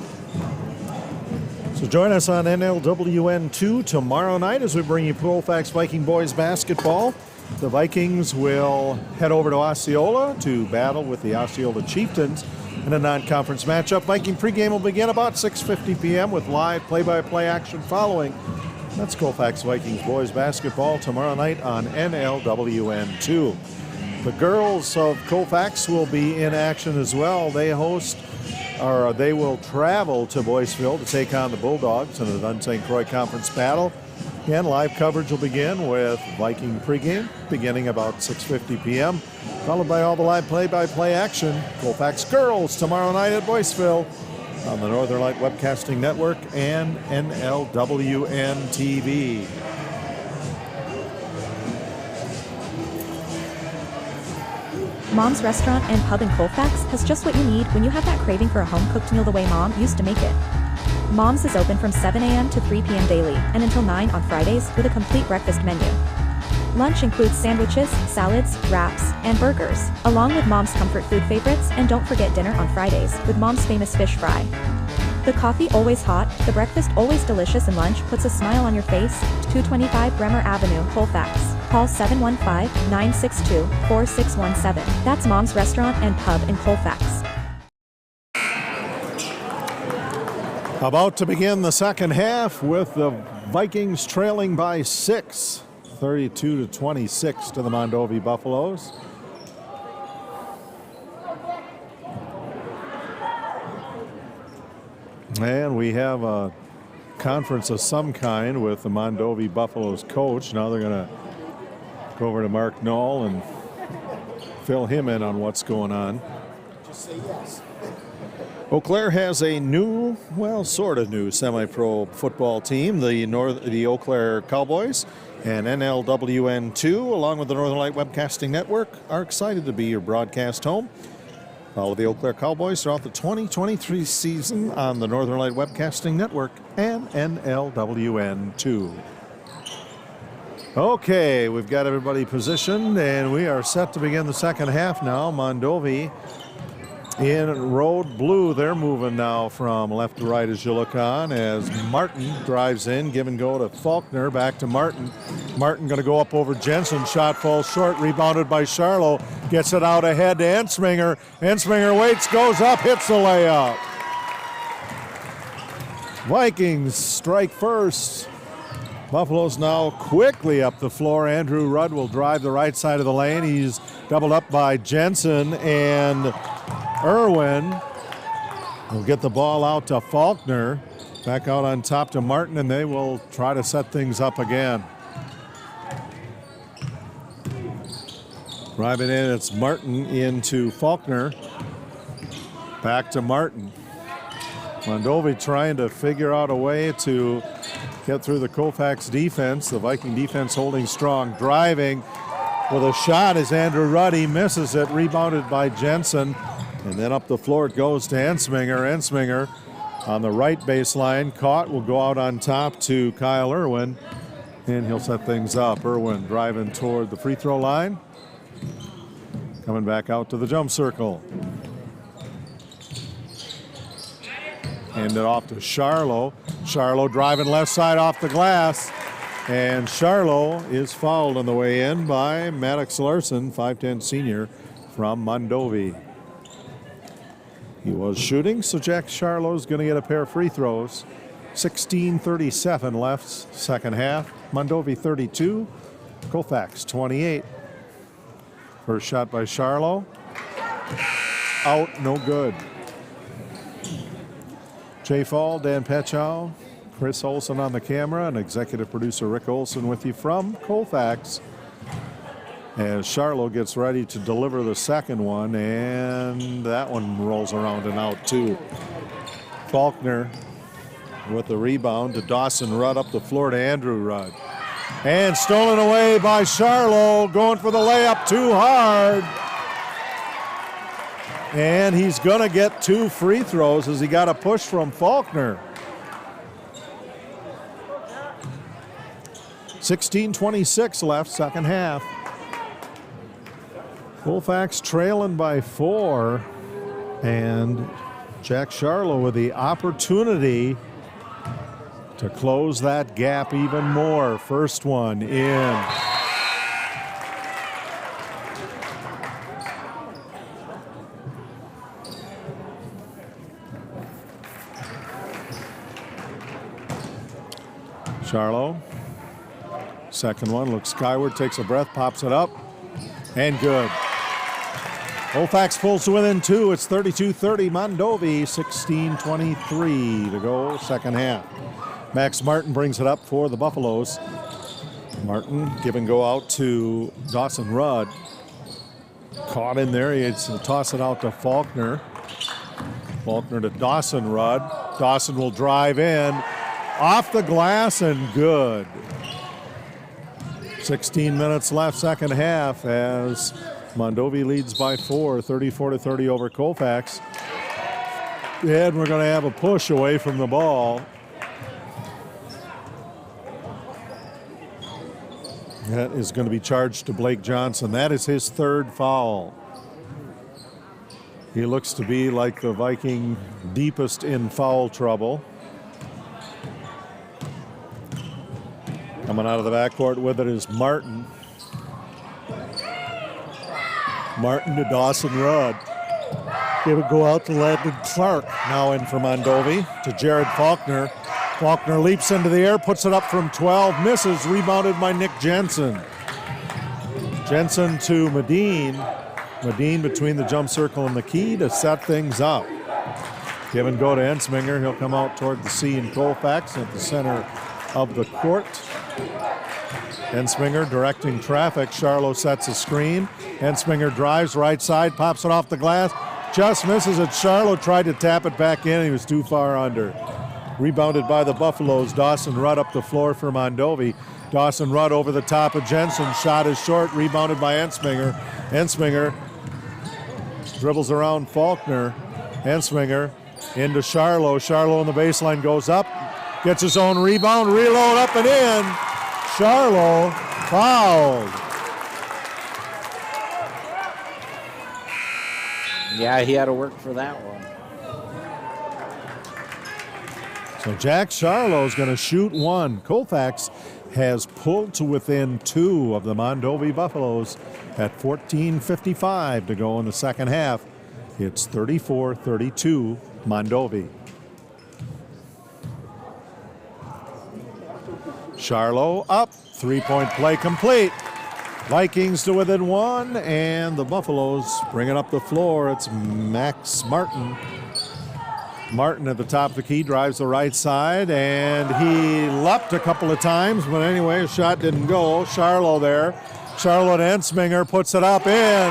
So join us on NLWN 2 tomorrow night as we bring you Colfax Viking Boys Basketball. The Vikings will head over to Osceola to battle with the Osceola Chieftains in a non-conference matchup. Viking pregame will begin about 6:50 p.m. with live play-by-play action following. That's Colfax Vikings Boys Basketball tomorrow night on NLWN 2. The girls of Colfax will be in action as well. They will travel to Boyceville to take on the Bulldogs in the Dunn St. Croix Conference battle. Again, live coverage will begin with Viking pregame beginning about 6:50 p.m., followed by all the live play-by-play action. Colfax girls tomorrow night at Boyceville on the Northern Light Webcasting Network and NLWN TV. Mom's Restaurant and Pub in Colfax has just what you need when you have that craving for a home-cooked meal the way Mom used to make it. Mom's is open from 7 a.m. to 3 p.m. daily and until 9 on Fridays with a complete breakfast menu. Lunch includes sandwiches, salads, wraps, and burgers, along with Mom's comfort food favorites, and don't forget dinner on Fridays with Mom's famous fish fry. The coffee always hot, the breakfast always delicious, and lunch puts a smile on your face. 225 Bremer Avenue, Colfax. Call 715-962-4617. That's Mom's Restaurant and Pub in Colfax. About to begin the second half with the Vikings trailing by 6, 32-26 to the Mondovi Buffaloes. And we have a conference of some kind with the Mondovi Buffaloes coach. Now they're going to go over to Mark Knoll and fill him in on what's going on. Just say yes. Eau Claire has a new, well, sort of new semi-pro football team. The Eau Claire Cowboys and NLWN 2, along with the Northern Light Webcasting Network, are excited to be your broadcast home. Follow the Eau Claire Cowboys throughout the 2023 season on the Northern Light Webcasting Network and NLWN 2. Okay, we've got everybody positioned, and we are set to begin the second half now. Mondovi in road blue. They're moving now from left to right as you look on as Martin drives in. Give and go to Faulkner. Back to Martin. Martin going to go up over Jensen. Shot falls short. Rebounded by Charlo. Gets it out ahead to Ensminger. Ensminger waits, goes up, hits the layup. Vikings strike first. Buffaloes now quickly up the floor. Andrew Rudd will drive the right side of the lane. He's doubled up by Jensen, and Irwin will get the ball out to Faulkner. Back out on top to Martin, and they will try to set things up again. Driving in, it's Martin into Faulkner. Back to Martin. Mondovi trying to figure out a way to get through the Colfax defense. The Viking defense holding strong. Driving with a shot is Andrew Rudd. He misses it. Rebounded by Jensen. And then up the floor it goes to Ensminger. Ensminger on the right baseline. Caught. Will go out on top to Kyle Irwin. And he'll set things up. Irwin driving toward the free throw line. Coming back out to the jump circle. Hand it off to Charlo. Charlo driving left side off the glass. And Charlo is fouled on the way in by Maddox Larson, 5'10 senior from Mondovi. He was shooting, so Jack Charlo's going to get a pair of free throws. 16:37 left, second half. Mondovi 32, Colfax 28. First shot by Charlo. Out, no good. Jay Fall, Dan Petchow, Chris Olson on the camera, and executive producer Rick Olson with you from Colfax. As Charlo gets ready to deliver the second one, and that one rolls around and out too. Faulkner with the rebound to Dawson Rudd, up the floor to Andrew Rudd. And stolen away by Charlo, going for the layup too hard. And he's going to get 2 free throws as he got a push from Faulkner. 16:26 left, second half. Colfax trailing by 4, and Jack Charlo with the opportunity to close that gap even more. First one in. Charlo. Second one looks skyward, takes a breath, pops it up, and good. Colfax pulls to within 2. It's 32-30 Mondovi, 16:23 to go, second half. Max Martin brings it up for the Buffaloes. Martin give and go out to Dawson Rudd. Caught in there, he had to toss it out to Faulkner. Faulkner to Dawson Rudd. Dawson will drive in, off the glass and good. 16 minutes left, second half, as Mondovi leads by 4, 34-30 over Colfax. And we're going to have a push away from the ball. That is going to be charged to Blake Johnson. That is his 3rd foul. He looks to be like the Viking deepest in foul trouble. Coming out of the backcourt with it is Martin. Martin to Dawson Rudd. They would go out to Landon Clark. Now in for Mondovi to Jared Faulkner. Faulkner leaps into the air, puts it up from 12, misses, rebounded by Nick Jensen. Jensen to Medine. Medine between the jump circle and the key to set things up. Give and go to Ensminger. He'll come out toward the C in Colfax at the center of the court. Ensminger directing traffic. Charlo sets a screen. Ensminger drives right side, pops it off the glass, just misses it. Charlo tried to tap it back in. He was too far under. Rebounded by the Buffaloes. Dawson Rudd up the floor for Mondovi. Dawson Rudd over the top of Jensen. Shot is short. Rebounded by Ensminger. Ensminger dribbles around Faulkner. Ensminger into Charlo. Charlo on the baseline goes up. Gets his own rebound. Reload up and in. Charlo fouled. Yeah, he had to work for that one. So Jack Charlo is going to shoot 1. Colfax has pulled to within 2 of the Mondovi Buffaloes at 14:55 to go in the second half. It's 34-32 Mondovi. Charlo up, 3-point play complete. Vikings to within 1, and the Buffaloes bring it up the floor. It's Max Martin. Martin at the top of the key, drives the right side, and he leapt a couple of times, but anyway, his shot didn't go. Charlo there. Charlo to Ensminger, puts it up in.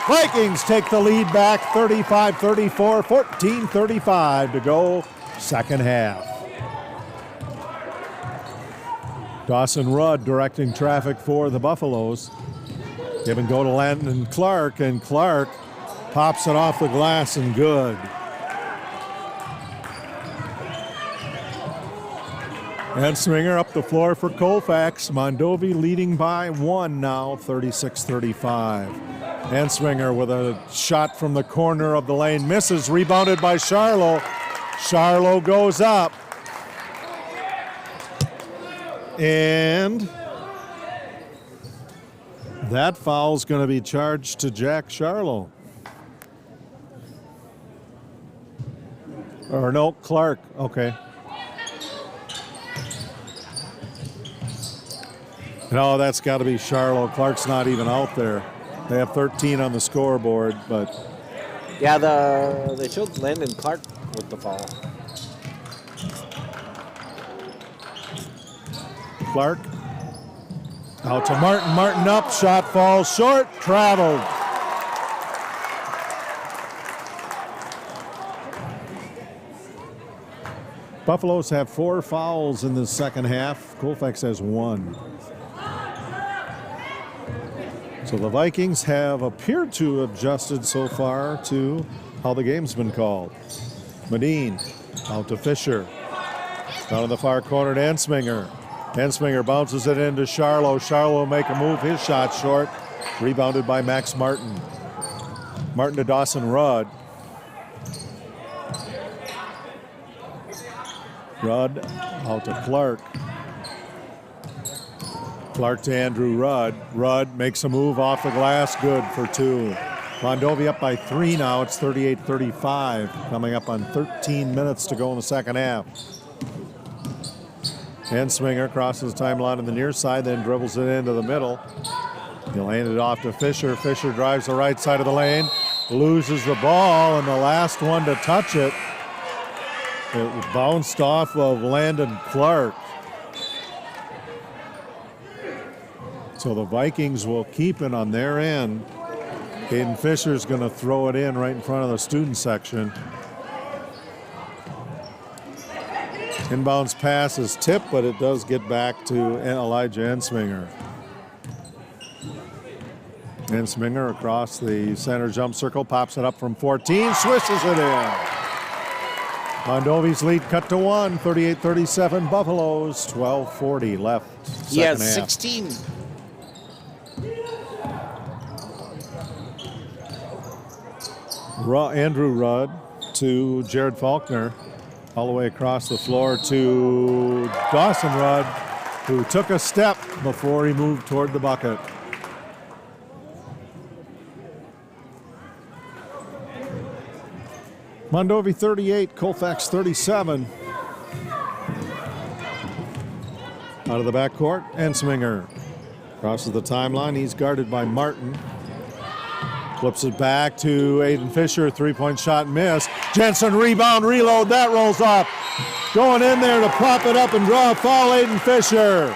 Vikings take the lead back, 35-34, 14:35 to go, second half. Dawson Rudd directing traffic for the Buffaloes. Give and go to Landon Clark, and Clark pops it off the glass and good. Ensminger up the floor for Colfax. Mondovi leading by 1 now, 36-35. Ensminger with a shot from the corner of the lane, misses, rebounded by Charlo. Charlo goes up. And that foul's going to be charged to Jack Charlo. Or no, Clark. Okay. No, that's got to be Charlo. Clark's not even out there. They have 13 on the scoreboard, but... Yeah, they showed Landon Clark with the foul. Clark out to Martin. Martin up, shot falls short, traveled. Buffaloes have 4 fouls in the second half. Colfax has 1. So the Vikings have appeared to have adjusted so far to how the game's been called. Medine out to Fisher. Down in the far corner to Ensminger. Ensminger bounces it into Charlo. Charlo will make a move. His shot short. Rebounded by Max Martin. Martin to Dawson Rudd. Rudd out to Clark. Clark to Andrew Rudd. Rudd makes a move off the glass. Good for 2. Mondovi up by 3 now. It's 38-35. Coming up on 13 minutes to go in the second half. Ensminger crosses the timeline on the near side, then dribbles it into the middle. He'll hand it off to Fisher. Fisher drives the right side of the lane, loses the ball, and the last one to touch it, it bounced off of Landon Clark. So the Vikings will keep it on their end. Caden Fisher's going to throw it in right in front of the student section. Inbounds pass is tipped, but it does get back to Elijah Ensminger. Ensminger across the center jump circle, pops it up from 14, swishes it in. Mondovi's lead cut to 1, 38-37 Buffaloes, 12:40 left. Second half. 16. Andrew Rudd to Jared Faulkner. All the way across the floor to Dawson Rudd, who took a step before he moved toward the bucket. Mondovi 38, Colfax 37. Out of the backcourt, Ensminger crosses the timeline. He's guarded by Martin. Flips it back to Aiden Fisher. 3-point shot missed. Jensen rebound, reload. That rolls off. Going in there to prop it up and draw a foul, Aiden Fisher.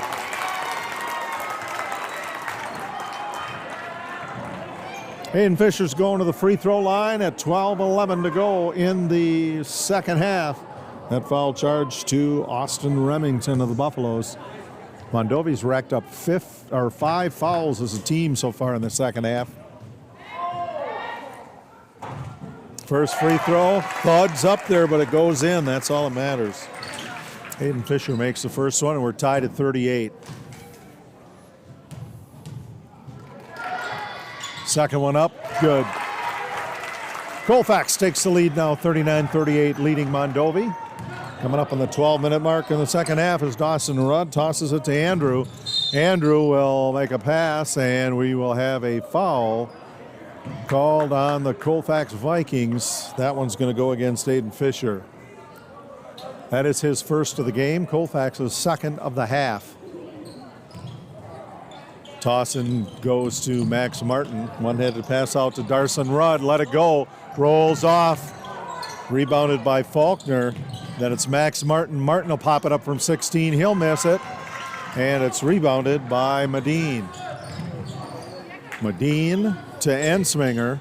Aiden Fisher's going to the free throw line at 12:11 to go in the second half. That foul charge to Austin Remington of the Buffaloes. Mondovi's racked up 5 fouls as a team so far in the second half. First free throw, thuds up there, but it goes in. That's all that matters. Aiden Fisher makes the first one, and we're tied at 38. Second one up, good. Colfax takes the lead now, 39-38, leading Mondovi. Coming up on the 12-minute mark in the second half as Dawson Rudd tosses it to Andrew. Andrew will make a pass, and we will have a foul called on the Colfax Vikings. That one's going to go against Aiden Fisher. That is his first of the game. Colfax's second of the half. Tossin goes to Max Martin. One-handed pass out to Dawson Rudd. Let it go. Rolls off. Rebounded by Faulkner. Then it's Max Martin. Martin will pop it up from 16. He'll miss it. And it's rebounded by Medine. Medine to Ensminger.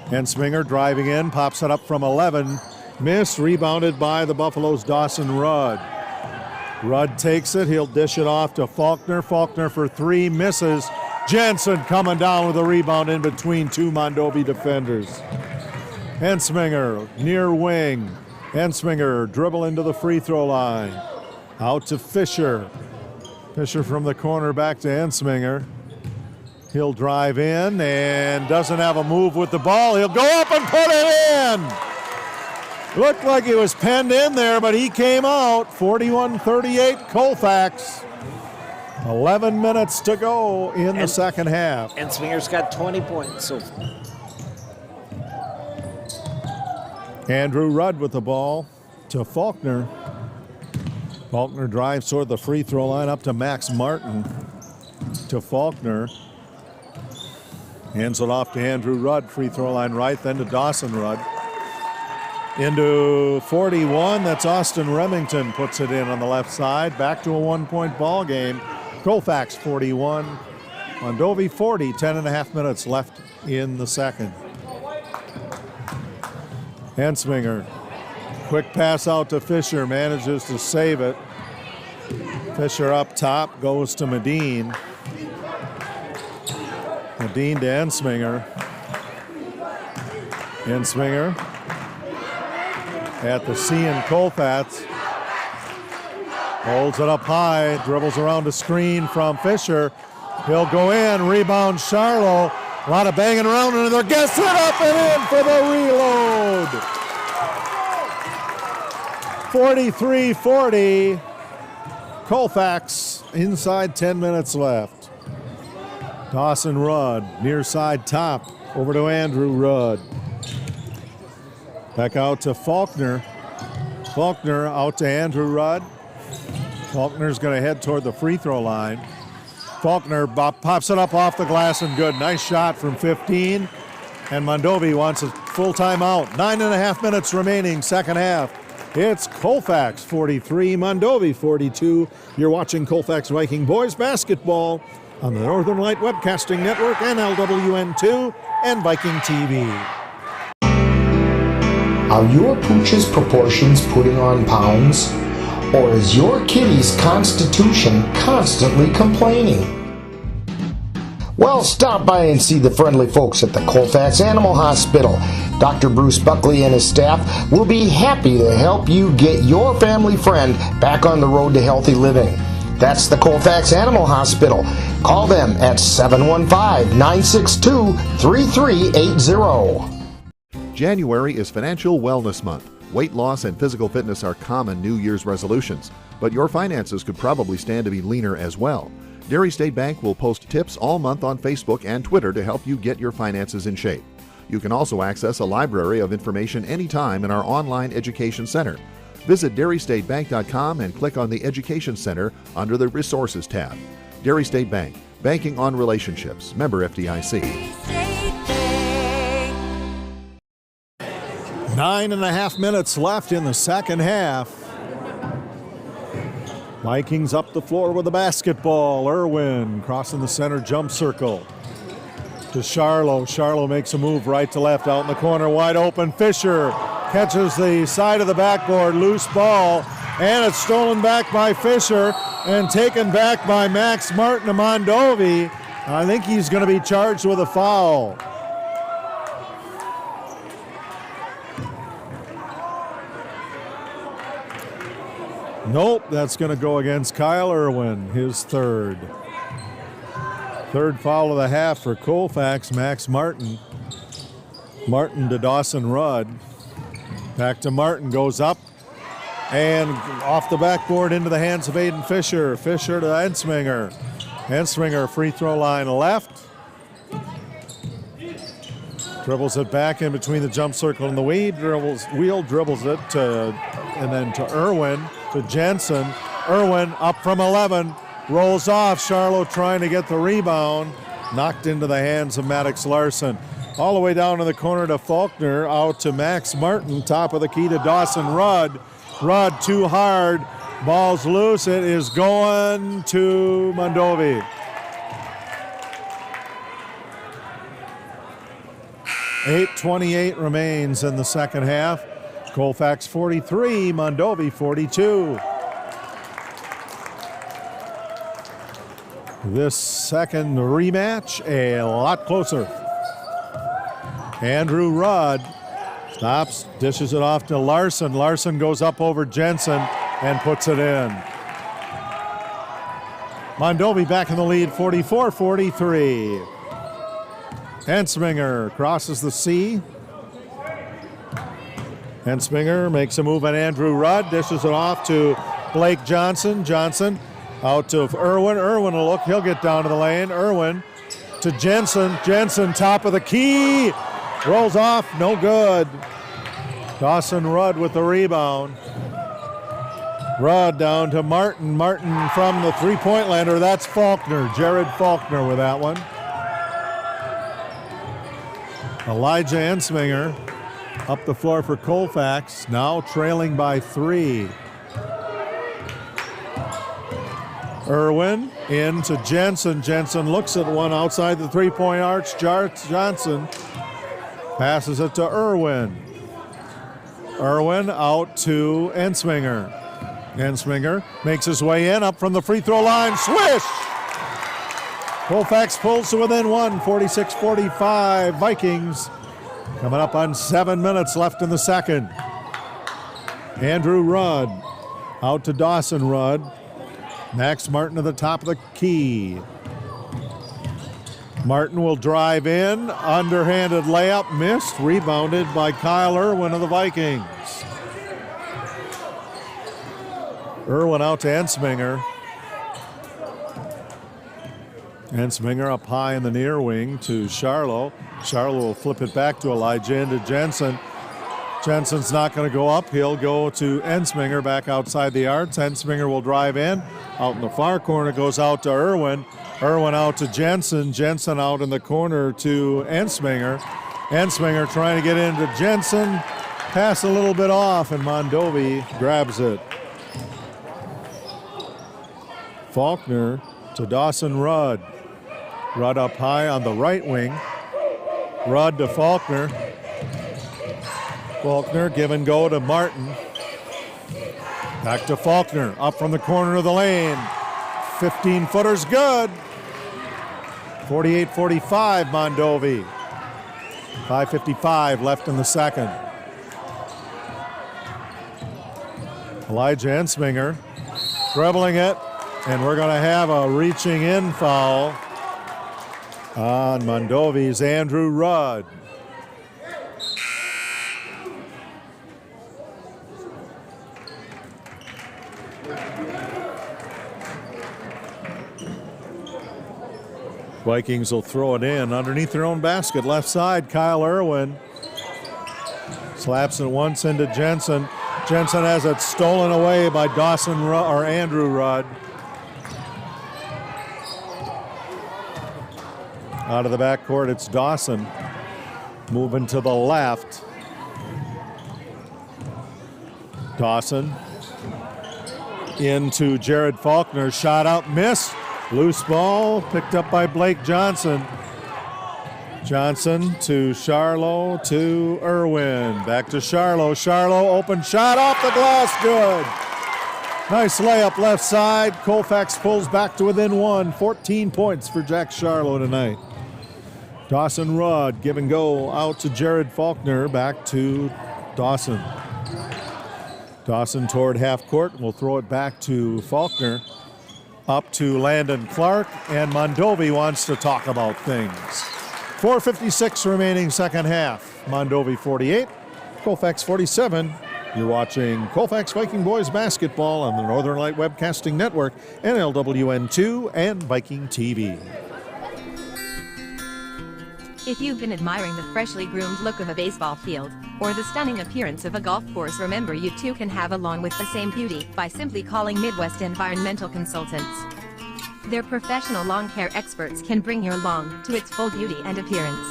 Ensminger driving in, pops it up from 11. Missed, rebounded by the Buffaloes' Dawson Rudd. Rudd takes it, he'll dish it off to Faulkner. Faulkner for 3, misses. Jensen coming down with a rebound in between 2 Mondovi defenders. Ensminger, near wing. Ensminger dribble into the free throw line. Out to Fisher. Fisher from the corner back to Ensminger. He'll drive in and doesn't have a move with the ball. He'll go up and put it in. Looked like he was penned in there, but he came out. 41-38 Colfax. 11 minutes to go in the second half. Ensminger's got 20 points so far. Andrew Rudd with the ball to Faulkner. Faulkner drives toward the free throw line up to Max Martin. To Faulkner. Hands it off to Andrew Rudd, free throw line right, then to Dawson Rudd. Into 41, that's Austin Remington puts it in on the left side. Back to a 1-point ball game. Colfax 41, Mondovi 40, 10.5 minutes left in the second. Ensminger Quick pass out to Fisher, manages to save it. Fisher up top, goes to Medine. Medine to Ensminger. Ensminger at the C in Colfax. Holds it up high, dribbles around a screen from Fisher. He'll go in, rebound Charlo. A lot of banging around and there, gets it up and in for the reload. 43-40. Colfax inside 10 minutes left. Dawson Rudd, near side top, over to Andrew Rudd. Back out to Faulkner. Faulkner out to Andrew Rudd. Faulkner's going to head toward the free throw line. Faulkner pops it up off the glass and good. Nice shot from 15. And Mondovi wants a full timeout. 9.5 minutes remaining, second half. It's Colfax 43, Mondovi 42. You're watching Colfax Viking Boys Basketball on the Northern Light Webcasting Network, NLWN2, and Viking TV. Are your pooch's proportions putting on pounds? Or is your kitty's constitution constantly complaining? Well, stop by and see the friendly folks at the Colfax Animal Hospital. Dr. Bruce Buckley and his staff will be happy to help you get your family friend back on the road to healthy living. That's the Colfax Animal Hospital. Call them at 715-962-3380. January is Financial Wellness Month. Weight loss and physical fitness are common New Year's resolutions, but your finances could probably stand to be leaner as well. Dairy State Bank will post tips all month on Facebook and Twitter to help you get your finances in shape. You can also access a library of information anytime in our online education center. Visit dairystatebank.com and click on the Education Center under the Resources tab. Dairy State Bank, banking on relationships. Member FDIC. 9.5 minutes left in the second half. Vikings up the floor with the basketball. Irwin crossing the center jump circle to Charlo. Charlo makes a move right to left out in the corner, wide open. Fisher catches the side of the backboard, loose ball, and it's stolen back by Fisher and taken back by Max Martin of Mondovi. I think he's going to be charged with a foul. Nope, that's going to go against Kyle Irwin, his third. Third foul of the half for Colfax, Max Martin. Martin to Dawson Rudd. Back to Martin, goes up and off the backboard into the hands of Aiden Fisher. Fisher to Ensminger. Ensminger, free throw line left. Dribbles it back in between the jump circle and the wheel, dribbles it and then to Irwin. To Jensen. Irwin up from 11. Rolls off. Charlo trying to get the rebound. Knocked into the hands of Maddox Larson. All the way down to the corner to Faulkner. Out to Max Martin. Top of the key to Dawson Rudd. Rudd too hard. Ball's loose. It is going to Mondovi. .8:28 remains in the second half. Colfax 43, Mondovi 42. This second rematch, a lot closer. Andrew Rudd stops, dishes it off to Larson. Larson goes up over Jensen and puts it in. Mondovi back in the lead, 44-43. Ensminger crosses the C. Ensminger makes a move on Andrew Rudd, dishes it off to Blake Johnson. Johnson out to Irwin. Irwin will look, he'll get down to the lane. Irwin to Jensen. Jensen, top of the key. Rolls off, no good. Dawson Rudd with the rebound. Rudd down to Martin. Martin from the three-point lander. That's Faulkner. Jared Faulkner with that one. Elijah Ensminger up the floor for Colfax, now trailing by 3. Irwin into Jensen. Jensen looks at one outside the three-point arch. Johnson passes it to Irwin. Irwin out to Ensminger. Ensminger makes his way in, up from the free throw line. Swish! Colfax pulls to within one, 46-45. Vikings coming up on 7 minutes left in the second. Andrew Rudd out to Dawson Rudd. Max Martin to the top of the key. Martin will drive in, underhanded layup, missed, rebounded by Kyle Irwin of the Vikings. Irwin out to Ensminger. Ensminger up high in the near wing to Charlo. Charlo will flip it back to Elijah into Jensen. Jensen's not going to go up. He'll go to Ensminger back outside the arcs. Ensminger will drive in. Out in the far corner goes out to Irwin. Irwin out to Jensen. Jensen out in the corner to Ensminger. Ensminger trying to get into Jensen. Pass a little bit off, and Mondovi grabs it. Faulkner to Dawson Rudd. Rudd up high on the right wing. Rudd to Faulkner. Faulkner give and go to Martin. Back to Faulkner, up from the corner of the lane. 15-footer's good. 48-45 Mondovi. 5:55 left in the second. Elijah Ensminger dribbling it, and we're going to have a reaching in foul on Mondovi's Andrew Rudd. Vikings will throw it in underneath their own basket. Left side, Kyle Irwin slaps it once into Jensen. Jensen has it stolen away by Andrew Rudd. Out of the backcourt, it's Dawson. Moving to the left. Dawson into Jared Faulkner. Shot up, missed. Loose ball picked up by Blake Johnson. Johnson to Charlo to Irwin. Back to Charlo. Charlo, open shot off the glass, good. Nice layup left side. Colfax pulls back to within one. 14 points for Jack Charlo tonight. Dawson Rudd, give and go out to Jared Faulkner. Back to Dawson. Dawson toward half court. We'll throw it back to Faulkner. Up to Landon Clark, and Mondovi wants to talk about things. 4:56 remaining second half. Mondovi 48, Colfax 47. You're watching Colfax Viking Boys Basketball on the Northern Light Webcasting Network, NLWN2, and Viking TV. If you've been admiring the freshly groomed look of a baseball field, or the stunning appearance of a golf course, remember you too can have a lawn with the same beauty by simply calling Midwest Environmental Consultants. Their professional lawn care experts can bring your lawn to its full beauty and appearance.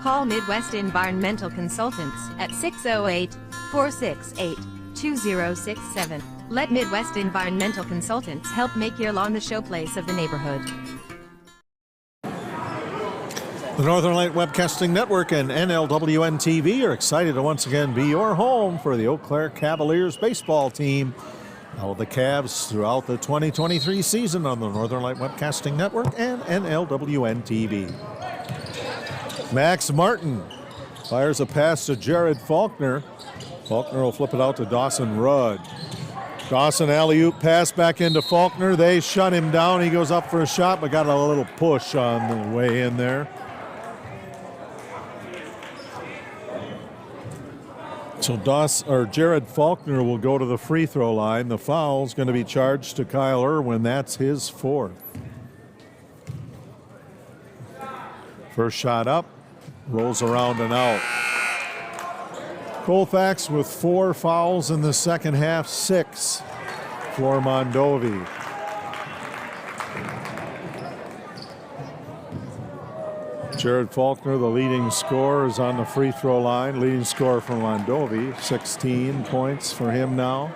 Call Midwest Environmental Consultants at 608-468-2067. Let Midwest Environmental Consultants help make your lawn the showplace of the neighborhood. The Northern Light Webcasting Network and NLWN TV are excited to once again be your home for the Eau Claire Cavaliers baseball team. All of the Cavs throughout the 2023 season on the Northern Light Webcasting Network and NLWN TV. Max Martin fires a pass to Jared Faulkner. Faulkner will flip it out to Dawson Rudd. Dawson alley-oop pass back into Faulkner. They shut him down. He goes up for a shot, but got a little push on the way in there. So Jared Faulkner will go to the free throw line. The foul's going to be charged to Kyle Irwin. That's his fourth. First shot up, rolls around and out. Colfax with 4 fouls in the second half, 6 for Mondovi. Jared Faulkner, the leading scorer, is on the free throw line. Leading scorer for Mondovi, 16 points for him now.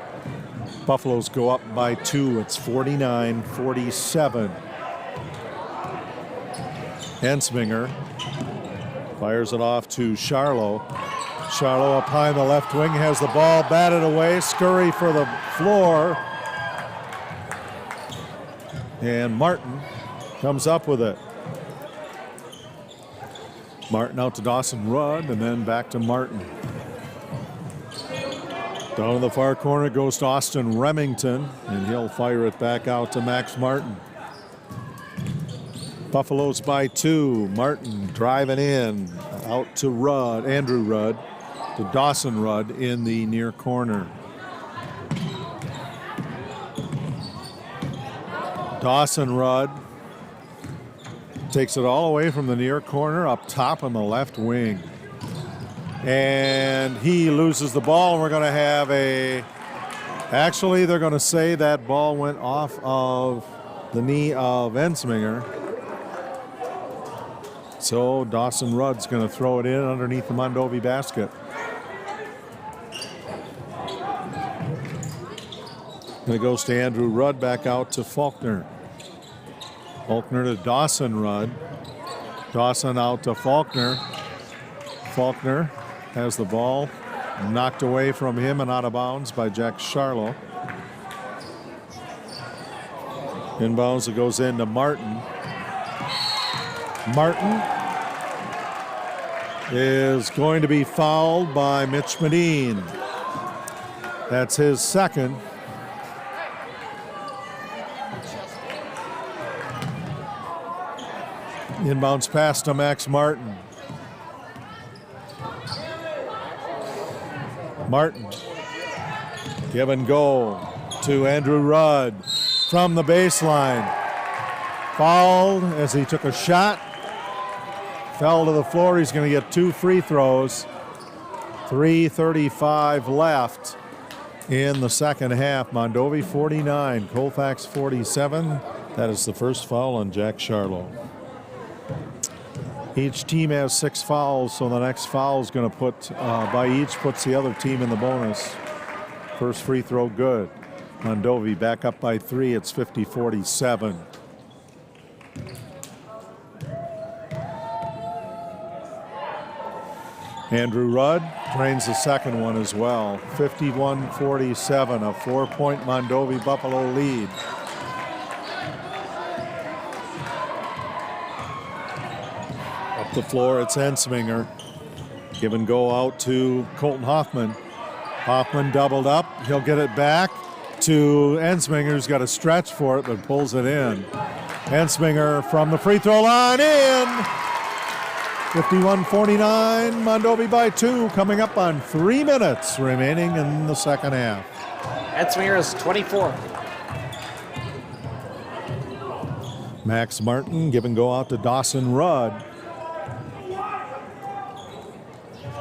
Buffaloes go up by 2. It's 49-47. Ensminger fires it off to Charlo. Charlo up high in the left wing, has the ball batted away. Scurry for the floor. And Martin comes up with it. Martin out to Dawson Rudd, and then back to Martin. Down in the far corner goes to Austin Remington, and he'll fire it back out to Max Martin. Buffaloes by 2. Martin driving in, out to Rudd, Andrew Rudd, to Dawson Rudd in the near corner. Dawson Rudd takes it all away from the near corner up top on the left wing. And he loses the ball, and we're going to have actually they're going to say that ball went off of the knee of Ensminger. So Dawson Rudd's going to throw it in underneath the Mondovi basket. And it goes to Andrew Rudd, back out to Faulkner. Faulkner to Dawson Rudd. Dawson out to Faulkner. Faulkner has the ball knocked away from him and out of bounds by Jack Charlo. Inbounds, it goes into Martin. Martin is going to be fouled by Mitch Medine. That's his second. Inbounds pass to Max Martin. Martin, give and go to Andrew Rudd from the baseline. Fouled as he took a shot. Fell to the floor. He's going to get 2 free throws. 3:35 left in the second half. Mondovi 49, Colfax 47. That is the first foul on Jack Charlo. Each team has 6 fouls, so the next foul is going to put, by each, puts the other team in the bonus. First free throw good. Mondovi back up by 3. It's 50-47. Andrew Rudd drains the second one as well. 51-47, a 4-point Mondovi Buffalo lead. Up the floor, it's Ensminger. Give and go out to Colton Hoffman. Hoffman doubled up. He'll get it back to Ensminger, who's got a stretch for it, but pulls it in. Ensminger from the free throw line, in. 51-49, Mondovi by 2, coming up on 3 minutes remaining in the second half. Ensminger is 24. Max Martin, give and go out to Dawson Rudd.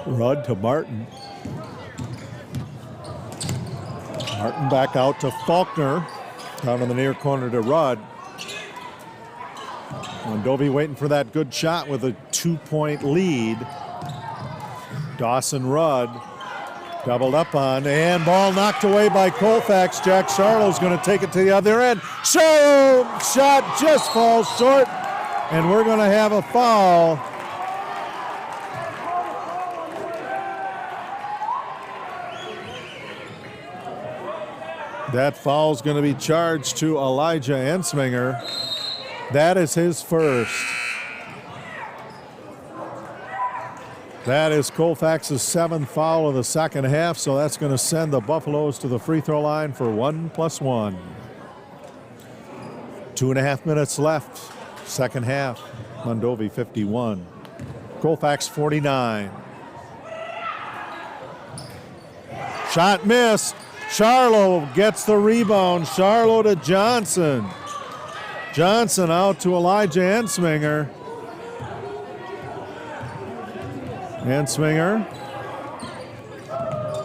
Rudd to Martin. Martin back out to Faulkner. Down in the near corner to Rudd. Mondovi waiting for that good shot with a 2-point lead. Dawson Rudd doubled up on, and ball knocked away by Colfax. Jack Charlo's going to take it to the other end. Shot just falls short, and we're going to have a foul. That foul's going to be charged to Elijah Ensminger. That is his first. That is Colfax's 7th foul of the second half, so that's going to send the Buffaloes to the free throw line for 1+1. 2.5 minutes left, second half. Mondovi 51, Colfax 49. Shot missed. Charlo gets the rebound. Charlo to Johnson. Johnson out to Elijah Ensminger. Ensminger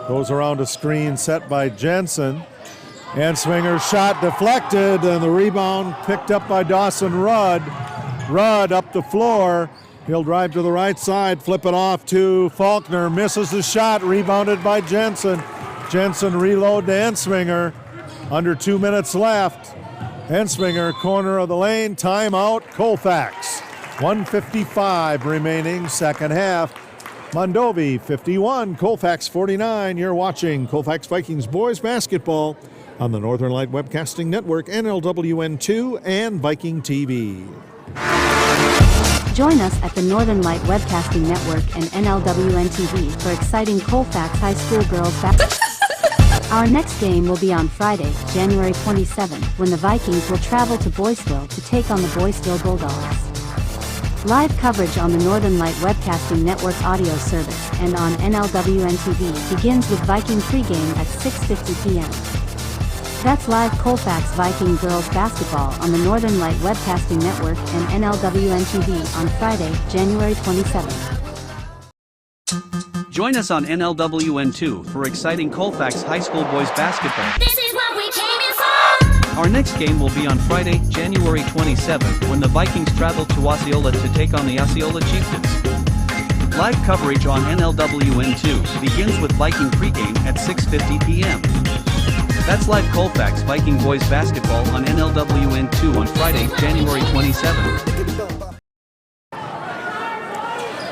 goes around a screen set by Jensen. Ensminger's shot deflected, and the rebound picked up by Dawson Rudd. Rudd up the floor. He'll drive to the right side, flip it off to Faulkner. Misses the shot, rebounded by Jensen. Jensen reload to Ensminger. Under 2 minutes left. Ensminger, corner of the lane, timeout, Colfax. 1:55 remaining, second half. Mondovi 51, Colfax 49. You're watching Colfax Vikings Boys Basketball on the Northern Light Webcasting Network, NLWN2, and Viking TV. Join us at the Northern Light Webcasting Network and NLWN TV for exciting Colfax High School girls basketball. Our next game will be on Friday, January 27th, when the Vikings will travel to Boyceville to take on the Boyceville Bulldogs. Live coverage on the Northern Light Webcasting Network audio service and on NLWN TV begins with Viking pregame at 6:50 p.m. That's live Colfax Viking girls basketball on the Northern Light Webcasting Network and NLWN TV on Friday, January 27th. Join us on NLWN2 for exciting Colfax High School boys basketball. This is what we came here for! Our next game will be on Friday, January 27th, when the Vikings travel to Osceola to take on the Osceola Chieftains. Live coverage on NLWN2 begins with Viking pregame at 6:50 p.m. That's live Colfax Viking boys basketball on NLWN2 on Friday, January 27th.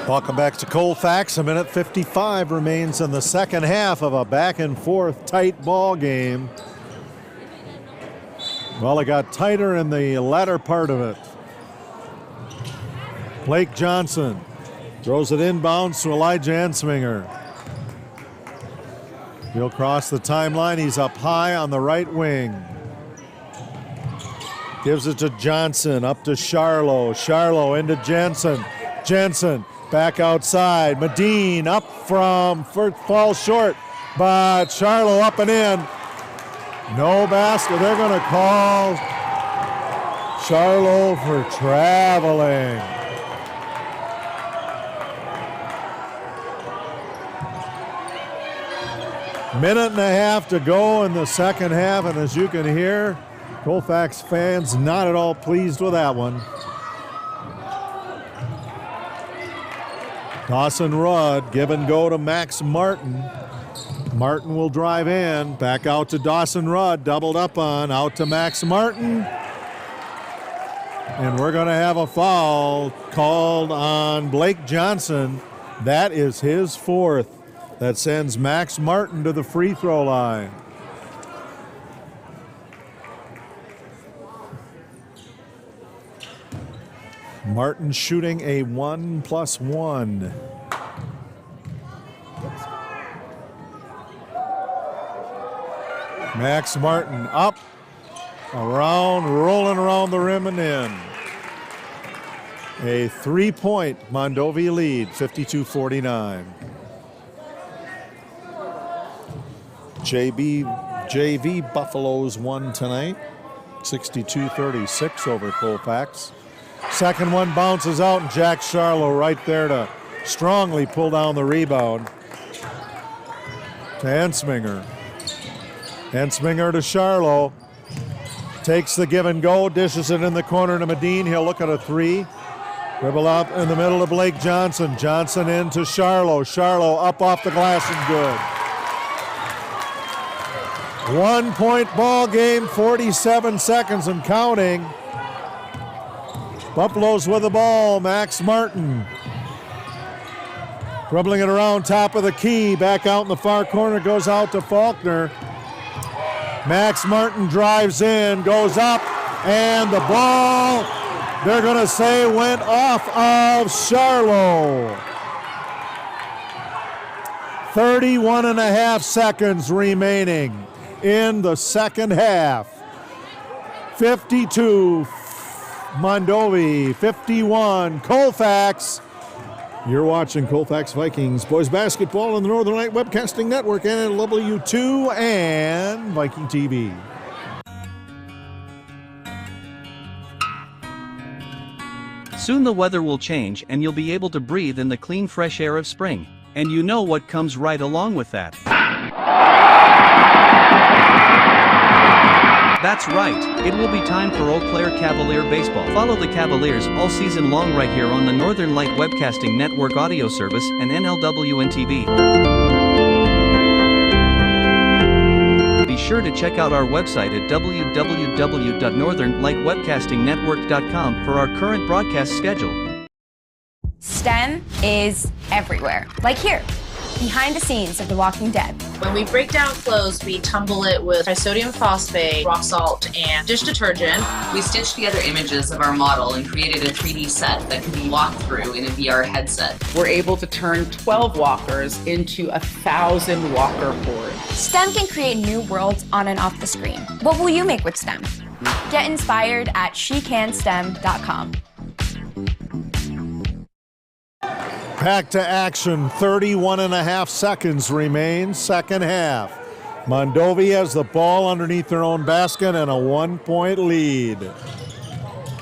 Welcome back to Colfax. A minute 55 remains in the second half of a back-and-forth tight ball game. Well, it got tighter in the latter part of it. Blake Johnson throws it inbounds to Elijah Ensminger. He'll cross the timeline. He's up high on the right wing. Gives it to Johnson, up to Charlo. Charlo into Jensen. Jensen back outside. Medine up from, falls short, but Charlo up and in. No basket. They're going to call Charlo for traveling. Minute and a half to go in the second half, and as you can hear, Colfax fans not at all pleased with that one. Dawson Rudd, give and go to Max Martin. Martin will drive in, back out to Dawson Rudd, doubled up on, out to Max Martin. And we're going to have a foul called on Blake Johnson. That is his fourth. That sends Max Martin to the free throw line. Martin shooting a 1+1. Max Martin up, around, rolling around the rim and in. A 3-point Mondovi lead, 52-49. JV Buffaloes won tonight, 62-36 over Colfax. Second one bounces out, and Jack Charlo right there to strongly pull down the rebound. To Ensminger. Ensminger to Charlo. Takes the give and go, dishes it in the corner to Medine. He'll look at a three. Dribble up in the middle to Blake Johnson. Johnson into Charlo. Charlo up off the glass and good. 1 point ball game, 47 seconds and counting. Buffaloes with the ball, Max Martin. Dribbling it around top of the key, back out in the far corner, goes out to Faulkner. Max Martin drives in, goes up, and the ball, they're going to say, went off of Charlo. 31 and a half seconds remaining in the second half. 52 Mondovi, 51 Colfax. You're watching Colfax Vikings Boys Basketball on the Northern Light Webcasting Network, NLW2, and Viking TV. Soon the weather will change and you'll be able to breathe in the clean fresh air of spring. And you know what comes right along with that. That's right, it will be time for Eau Claire Cavalier Baseball. Follow the Cavaliers all season long right here on the Northern Light Webcasting Network audio service and NLWN TV. Be sure to check out our website at www.northernlightwebcastingnetwork.com for our current broadcast schedule. STEM is everywhere. Like here, behind the scenes of The Walking Dead. When we break down clothes, we tumble it with trisodium phosphate, rock salt, and dish detergent. We stitched together images of our model and created a 3D set that can be walked through in a VR headset. We're able to turn 12 walkers into 1,000 walker hordes. STEM can create new worlds on and off the screen. What will you make with STEM? Get inspired at SheCanSTEM.com. Back to action, 31 and a half seconds remain, second half. Mondovi has the ball underneath their own basket and a 1-point lead.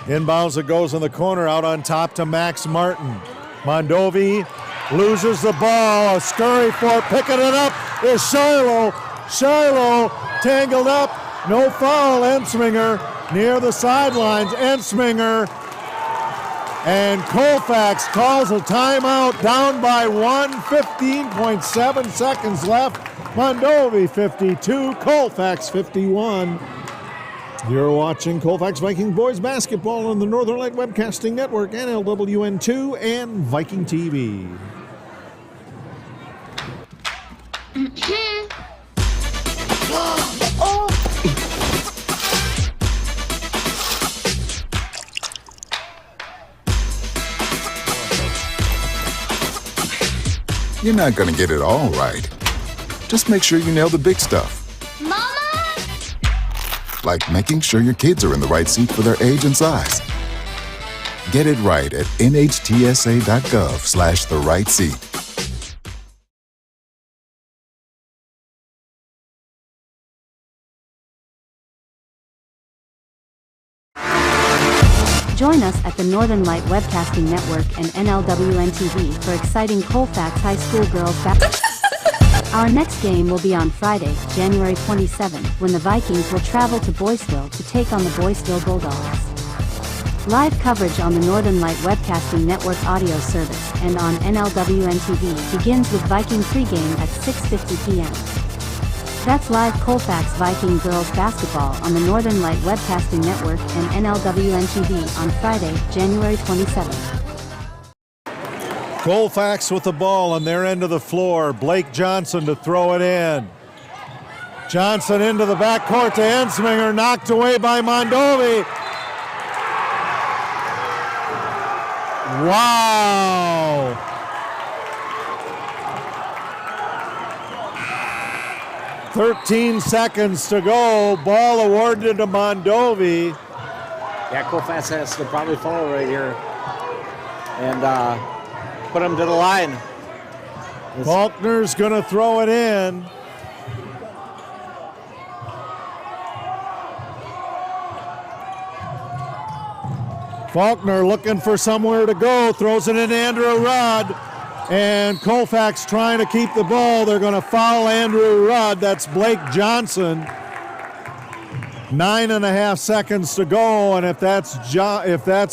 Inbounds it goes in the corner, out on top to Max Martin. Mondovi loses the ball, a scurry for picking it up is Shiloh. Shiloh tangled up, no foul, Ensminger near the sidelines. Ensminger and Colfax calls a timeout, down by 1, 15.7 seconds left. Mondovi 52, Colfax 51. You're watching Colfax Viking Boys Basketball on the Northern Light Webcasting Network, NLWN2, and Viking TV. You're not going to get it all right. Just make sure you nail the big stuff. Mama! Like making sure your kids are in the right seat for their age and size. Get it right at nhtsa.gov/the-right-seat. Join us at the Northern Light Webcasting Network and NLWN TV for exciting Colfax High School girls basketball. Our next game will be on Friday, January 27, when the Vikings will travel to Boyceville to take on the Boyceville Bulldogs. Live coverage on the Northern Light Webcasting Network audio service and on NLWN TV begins with Viking pregame at 6:50 p.m. That's live Colfax Viking girls basketball on the Northern Light Webcasting Network and NLWN TV on Friday, January 27th. Colfax with the ball on their end of the floor. Blake Johnson to throw it in. Johnson into the backcourt to Ensminger, knocked away by Mondovi. Wow! "13 seconds to go. Ball awarded to Mondovi." Yeah, Colfax has to probably follow right here and put him to the line. Faulkner's going to throw it in. Faulkner looking for somewhere to go, throws it in Andrew Rudd. And Colfax trying to keep the ball. They're going to foul Andrew Rudd. That's Blake Johnson. 9.5 seconds to go, and if that's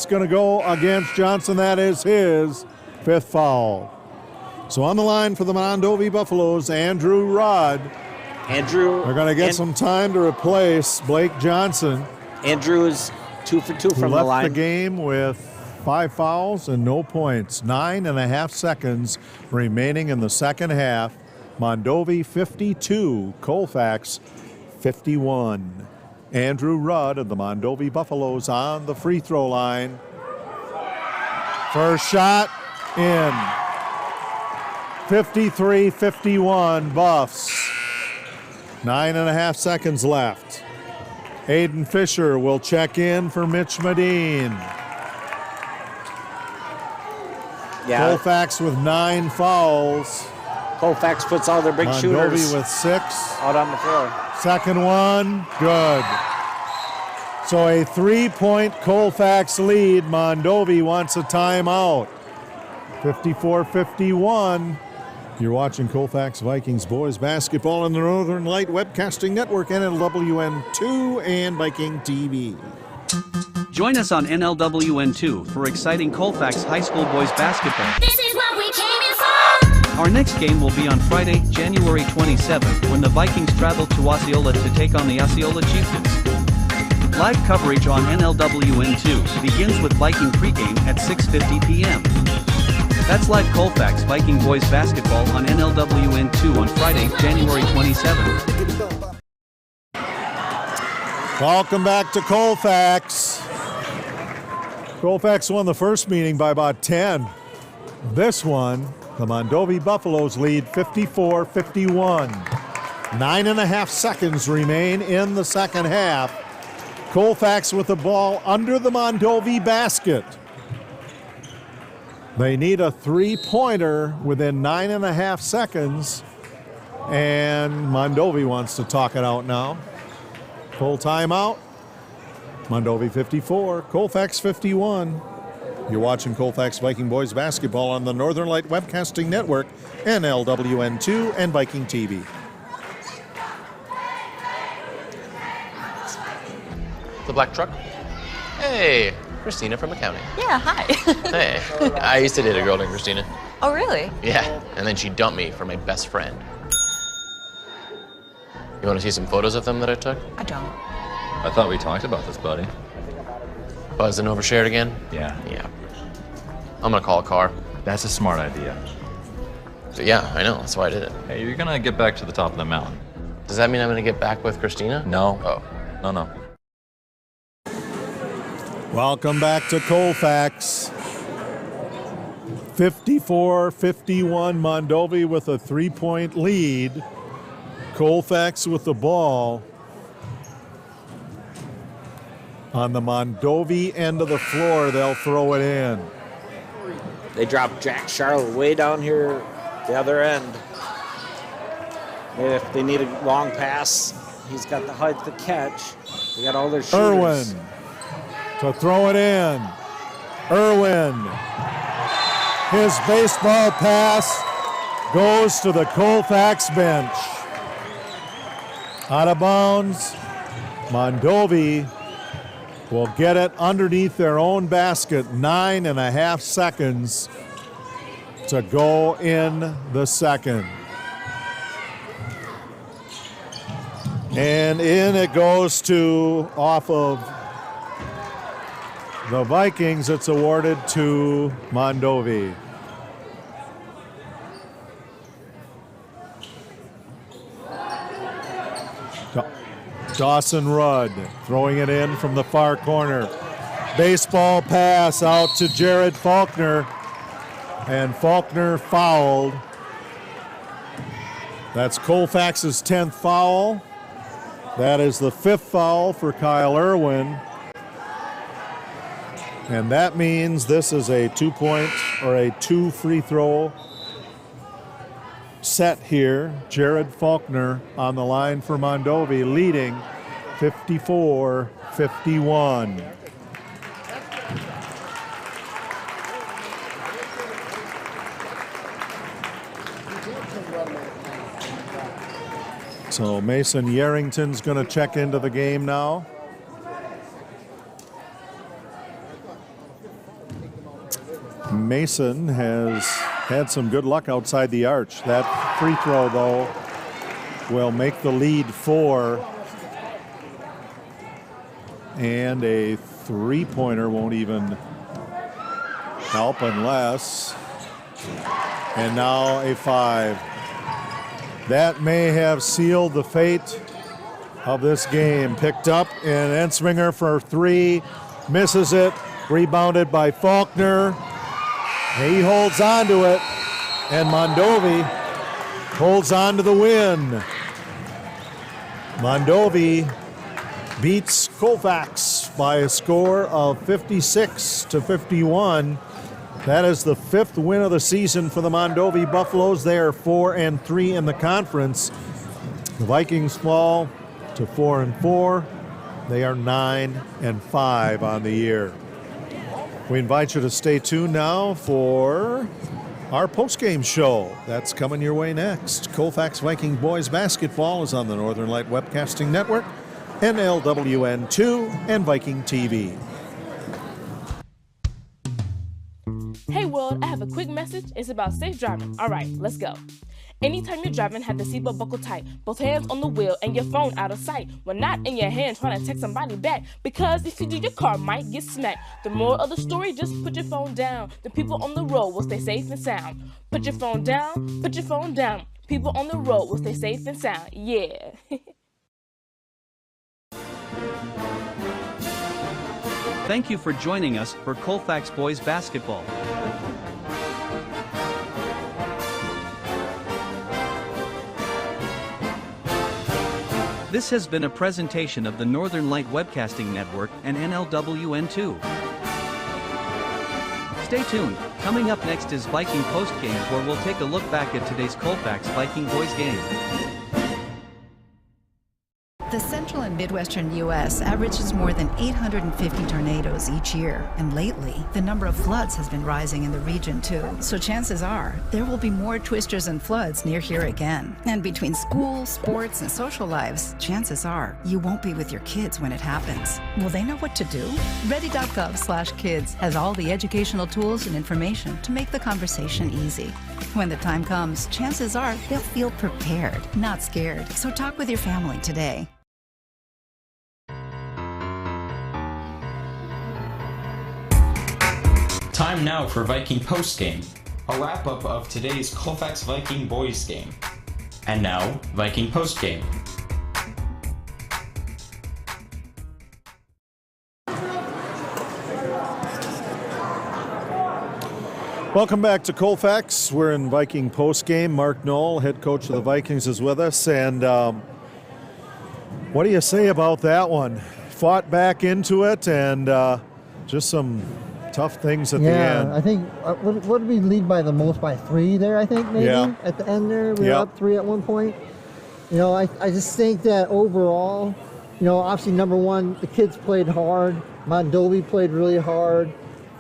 going to go against Johnson, that is his 5th foul. So on the line for the Mondovi Buffaloes, Andrew Rudd. They're going to get some time to replace Blake Johnson. Andrew is 2 for 2 from the line. Left the game with 5 fouls and no points. 9.5 seconds remaining in the second half. Mondovi 52, Colfax 51. Andrew Rudd of the Mondovi Buffaloes on the free throw line. First shot in. 53-51 Buffs. 9.5 seconds left. Hayden Fisher will check in for Mitch Medine. Yeah. Colfax with 9 fouls. Colfax puts all their big shooters. Mondovi with 6. Out on the floor. Second one, good. So a 3-point Colfax lead. Mondovi wants a timeout. 54-51. You're watching Colfax Vikings Boys Basketball on the Northern Light Webcasting Network, NLWN2, and Viking TV. Join us on NLWN2 for exciting Colfax High School Boys Basketball. This is what we came in for! Our next game will be on Friday, January 27th, when the Vikings travel to Osceola to take on the Osceola Chieftains. Live coverage on NLWN2 begins with Viking pregame at 6:50 p.m. That's live Colfax Viking Boys Basketball on NLWN 2 on Friday, January 27th. Welcome back to Colfax. Colfax won the first meeting by about 10. This one, the Mondovi Buffaloes lead 54-51. 9.5 seconds remain in the second half. Colfax with the ball under the Mondovi basket. They need a three-pointer within 9.5 seconds, and Mondovi wants to talk it out now. Full timeout. Mondovi 54, Colfax 51. You're watching Colfax Viking Boys Basketball on the Northern Light Webcasting Network, NLWN 2, and Viking TV. The black truck? Hey, Christina from accounting. Yeah, hi. Hey, I used to date a girl named Christina. Oh, really? Yeah, and then she dumped me for my best friend. You want to see some photos of them that I took? I don't. I thought we talked about this, buddy. Buzzed and overshared again? Yeah. Yeah. I'm gonna call a car. That's a smart idea. So yeah, I know, that's why I did it. Hey, you're gonna get back to the top of the mountain. Does that mean I'm gonna get back with Christina? No. Oh. No. Welcome back to Colfax. 54-51, Mondovi with a three-point lead. Colfax with the ball on the Mondovi end of the floor. They'll throw it in. They drop Jack Charlotte way down here, the other end. If they need a long pass, he's got the height to catch. They got all their shooters. Irwin to throw it in. Irwin. His baseball pass goes to the Colfax bench. Out of bounds. Mondovi will get it underneath their own basket. 9.5 seconds to go in the second. And in it goes to, off of the Vikings, it's awarded to Mondovi. Dawson Rudd throwing it in from the far corner. Baseball pass out to Jared Faulkner, and Faulkner fouled. That's Colfax's 10th foul. That is the 5th foul for Kyle Irwin. And that means this is a 2-point or a 2 free throw set here. Jared Faulkner on the line for Mondovi, leading 54-51. So Mason Yarrington's going to check into the game now. Mason has had some good luck outside the arch. That free throw, though, will make the lead 4. And a three-pointer won't even help unless. And now a 5. That may have sealed the fate of this game. Picked up, and Ensminger for 3. Misses it. Rebounded by Faulkner. He holds on to it, and Mondovi holds on to the win. Mondovi beats Colfax by a score of 56-51. That is the 5th win of the season for the Mondovi Buffaloes. They are 4-3 in the conference. The Vikings fall to 4-4. They are 9-5 on the year. We invite you to stay tuned now for our postgame show. That's coming your way next. Colfax Viking Boys Basketball is on the Northern Light Webcasting Network, NLWN 2, and Viking TV. Hey world, I have a quick message. It's about safe driving. All right, let's go. Anytime you're driving, have the seatbelt buckled tight. Both hands on the wheel and your phone out of sight. When not in your hand, trying to text somebody back. Because if you do, your car might get smacked. The moral of the story, just put your phone down. The people on the road will stay safe and sound. Put your phone down, put your phone down. People on the road will stay safe and sound. Yeah. Thank you for joining us for Colfax Boys Basketball. This has been a presentation of the Northern Light Webcasting Network and NLWN2. Stay tuned. Coming up next is Viking Postgame, where we'll take a look back at today's Colfax Viking Boys game. The central and midwestern U.S. averages more than 850 tornadoes each year, and lately, the number of floods has been rising in the region too. So chances are, there will be more twisters and floods near here again. And between school, sports, and social lives, chances are, you won't be with your kids when it happens. Will they know what to do? Ready.gov/kids has all the educational tools and information to make the conversation easy. When the time comes, chances are they'll feel prepared, not scared. So talk with your family today. Time now for Viking Postgame, a wrap-up of today's Colfax Viking Boys game. And now, Viking Postgame. Welcome back to Colfax. We're in Viking postgame. Mark Knoll, head coach of the Vikings, is with us. And what do you say about that one? Fought back into it and just some tough things at the end. Yeah, I think, what did we lead by the most? By 3 there, I think, maybe? Yeah. At the end there, we were up 3 at one point. You know, I just think that overall, you know, obviously, number one, the kids played hard. Mondovi played really hard.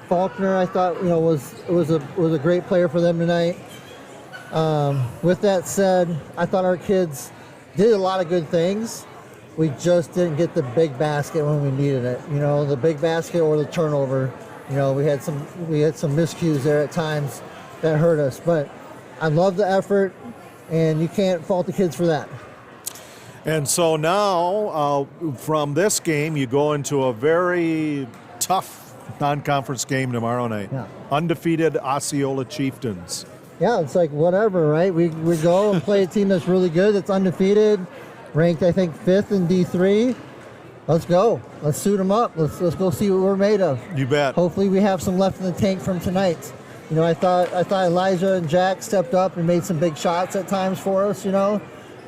Faulkner, I thought, you know, was a great player for them tonight. With that said, I thought our kids did a lot of good things. We just didn't get the big basket when we needed it. You know, the big basket or the turnover. You know, we had some miscues there at times that hurt us. But I love the effort, and you can't fault the kids for that. And so now, from this game, you go into a very tough non-conference game tomorrow night. Yeah. Undefeated Osceola Chieftains. Yeah, it's like whatever, right? We go and play a team that's really good, that's undefeated, ranked, I think, 5th in D3. Let's go. Let's suit them up. Let's go see what we're made of. You bet. Hopefully we have some left in the tank from tonight. You know, I thought Elijah and Jack stepped up and made some big shots at times for us, you know,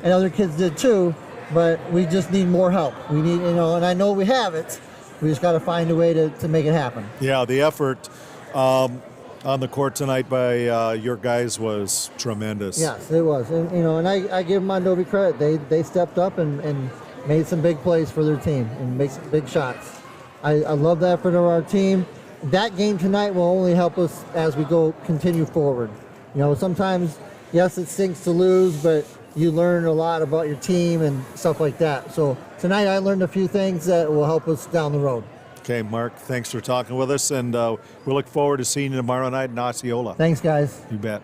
and other kids did too, but we just need more help. We need, you know, and I know we have it. We just got to find a way to make it happen. Yeah, the effort on the court tonight by your guys was tremendous. Yes, it was. And, you know, and I give Mondovi credit. They stepped up and made some big plays for their team and made some big shots. I love the effort of our team. That game tonight will only help us as we continue forward. You know, sometimes, yes, it stinks to lose, but you learn a lot about your team and stuff like that. So tonight I learned a few things that will help us down the road. Okay, Mark, thanks for talking with us, and we look forward to seeing you tomorrow night in Osceola. Thanks, guys. You bet.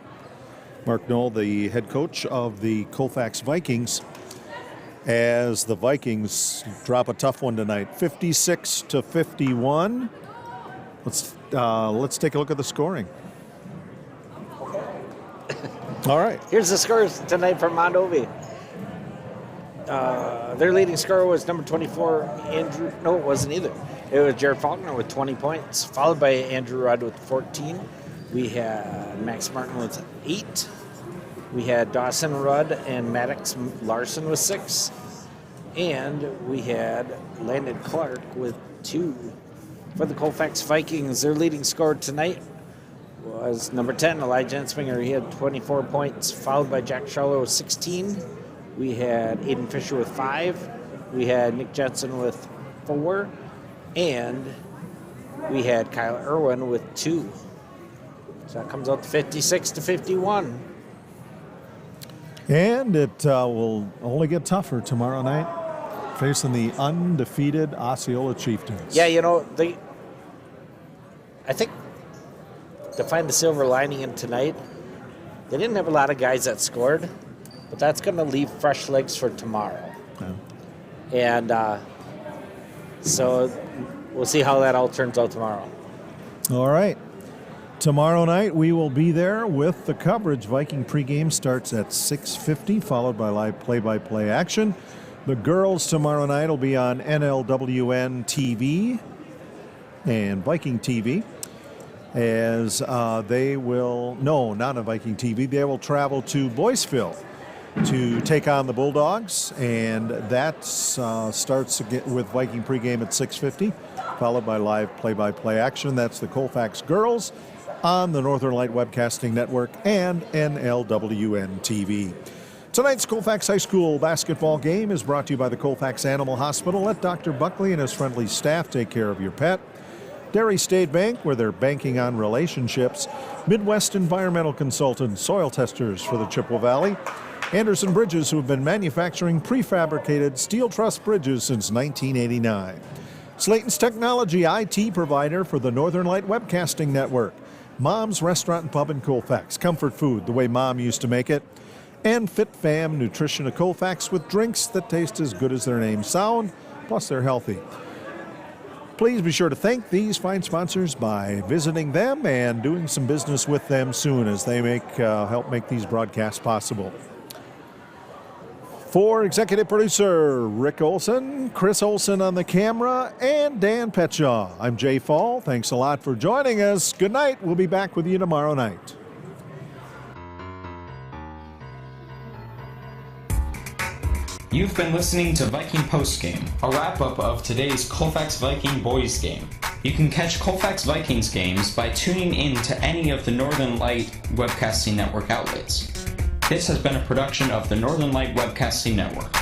Mark Knoll, the head coach of the Colfax Vikings, as the Vikings drop a tough one tonight, 56-51. Let's take a look at the scoring. All right. Here's the scores tonight from Mondovi. Their leading scorer was number 24, Andrew. No, it wasn't either. It was Jared Faulkner with 20 points, followed by Andrew Rudd with 14. We had Max Martin with 8. We had Dawson Rudd and Maddox Larson with 6. And we had Landon Clark with 2. For the Colfax Vikings, their leading scorer tonight was number 10, Elijah Ensminger. He had 24 points, followed by Jack Charlo with 16. We had Aiden Fisher with 5. We had Nick Jensen with 4. And we had Kyle Irwin with 2. So that comes out to 56-51. And it will only get tougher tomorrow night, facing the undefeated Osceola Chieftains. Yeah, you know, I think to find the silver lining in tonight, They didn't have a lot of guys that scored, but that's going to leave fresh legs for tomorrow. Yeah. And so we'll see how that all turns out tomorrow. All right. Tomorrow night we will be there with the coverage. Viking pregame starts at 6:50, followed by live play-by-play action. The girls tomorrow night will be on NLWN TV and Viking TV, as they will, no, not on Viking TV, they will travel to Boyceville to take on the Bulldogs, and that starts with Viking pregame at 6:50, followed by live play-by-play action. That's the Colfax girls on the Northern Light Webcasting Network and NLWN TV. Tonight's Colfax High School basketball game is brought to you by the Colfax Animal Hospital. Let Dr. Buckley and his friendly staff take care of your pet. Dairy State Bank, where they're banking on relationships. Midwest Environmental Consultants, soil testers for the Chippewa Valley. Anderson Bridges, who have been manufacturing prefabricated steel truss bridges since 1989. Slayton's Technology, IT provider for the Northern Light Webcasting Network. Mom's Restaurant and Pub in Colfax. Comfort food, the way Mom used to make it. And Fit Fam Nutrition of Colfax, with drinks that taste as good as their names sound, plus they're healthy. Please be sure to thank these fine sponsors by visiting them and doing some business with them soon, as they help make these broadcasts possible. For executive producer Rick Olson, Chris Olson on the camera, and Dan Petshaw, I'm Jay Fall. Thanks a lot for joining us. Good night. We'll be back with you tomorrow night. You've been listening to Viking Postgame, a wrap-up of today's Colfax Viking Boys game. You can catch Colfax Vikings games by tuning in to any of the Northern Light Webcasting Network outlets. This has been a production of the Northern Light Webcasting Network.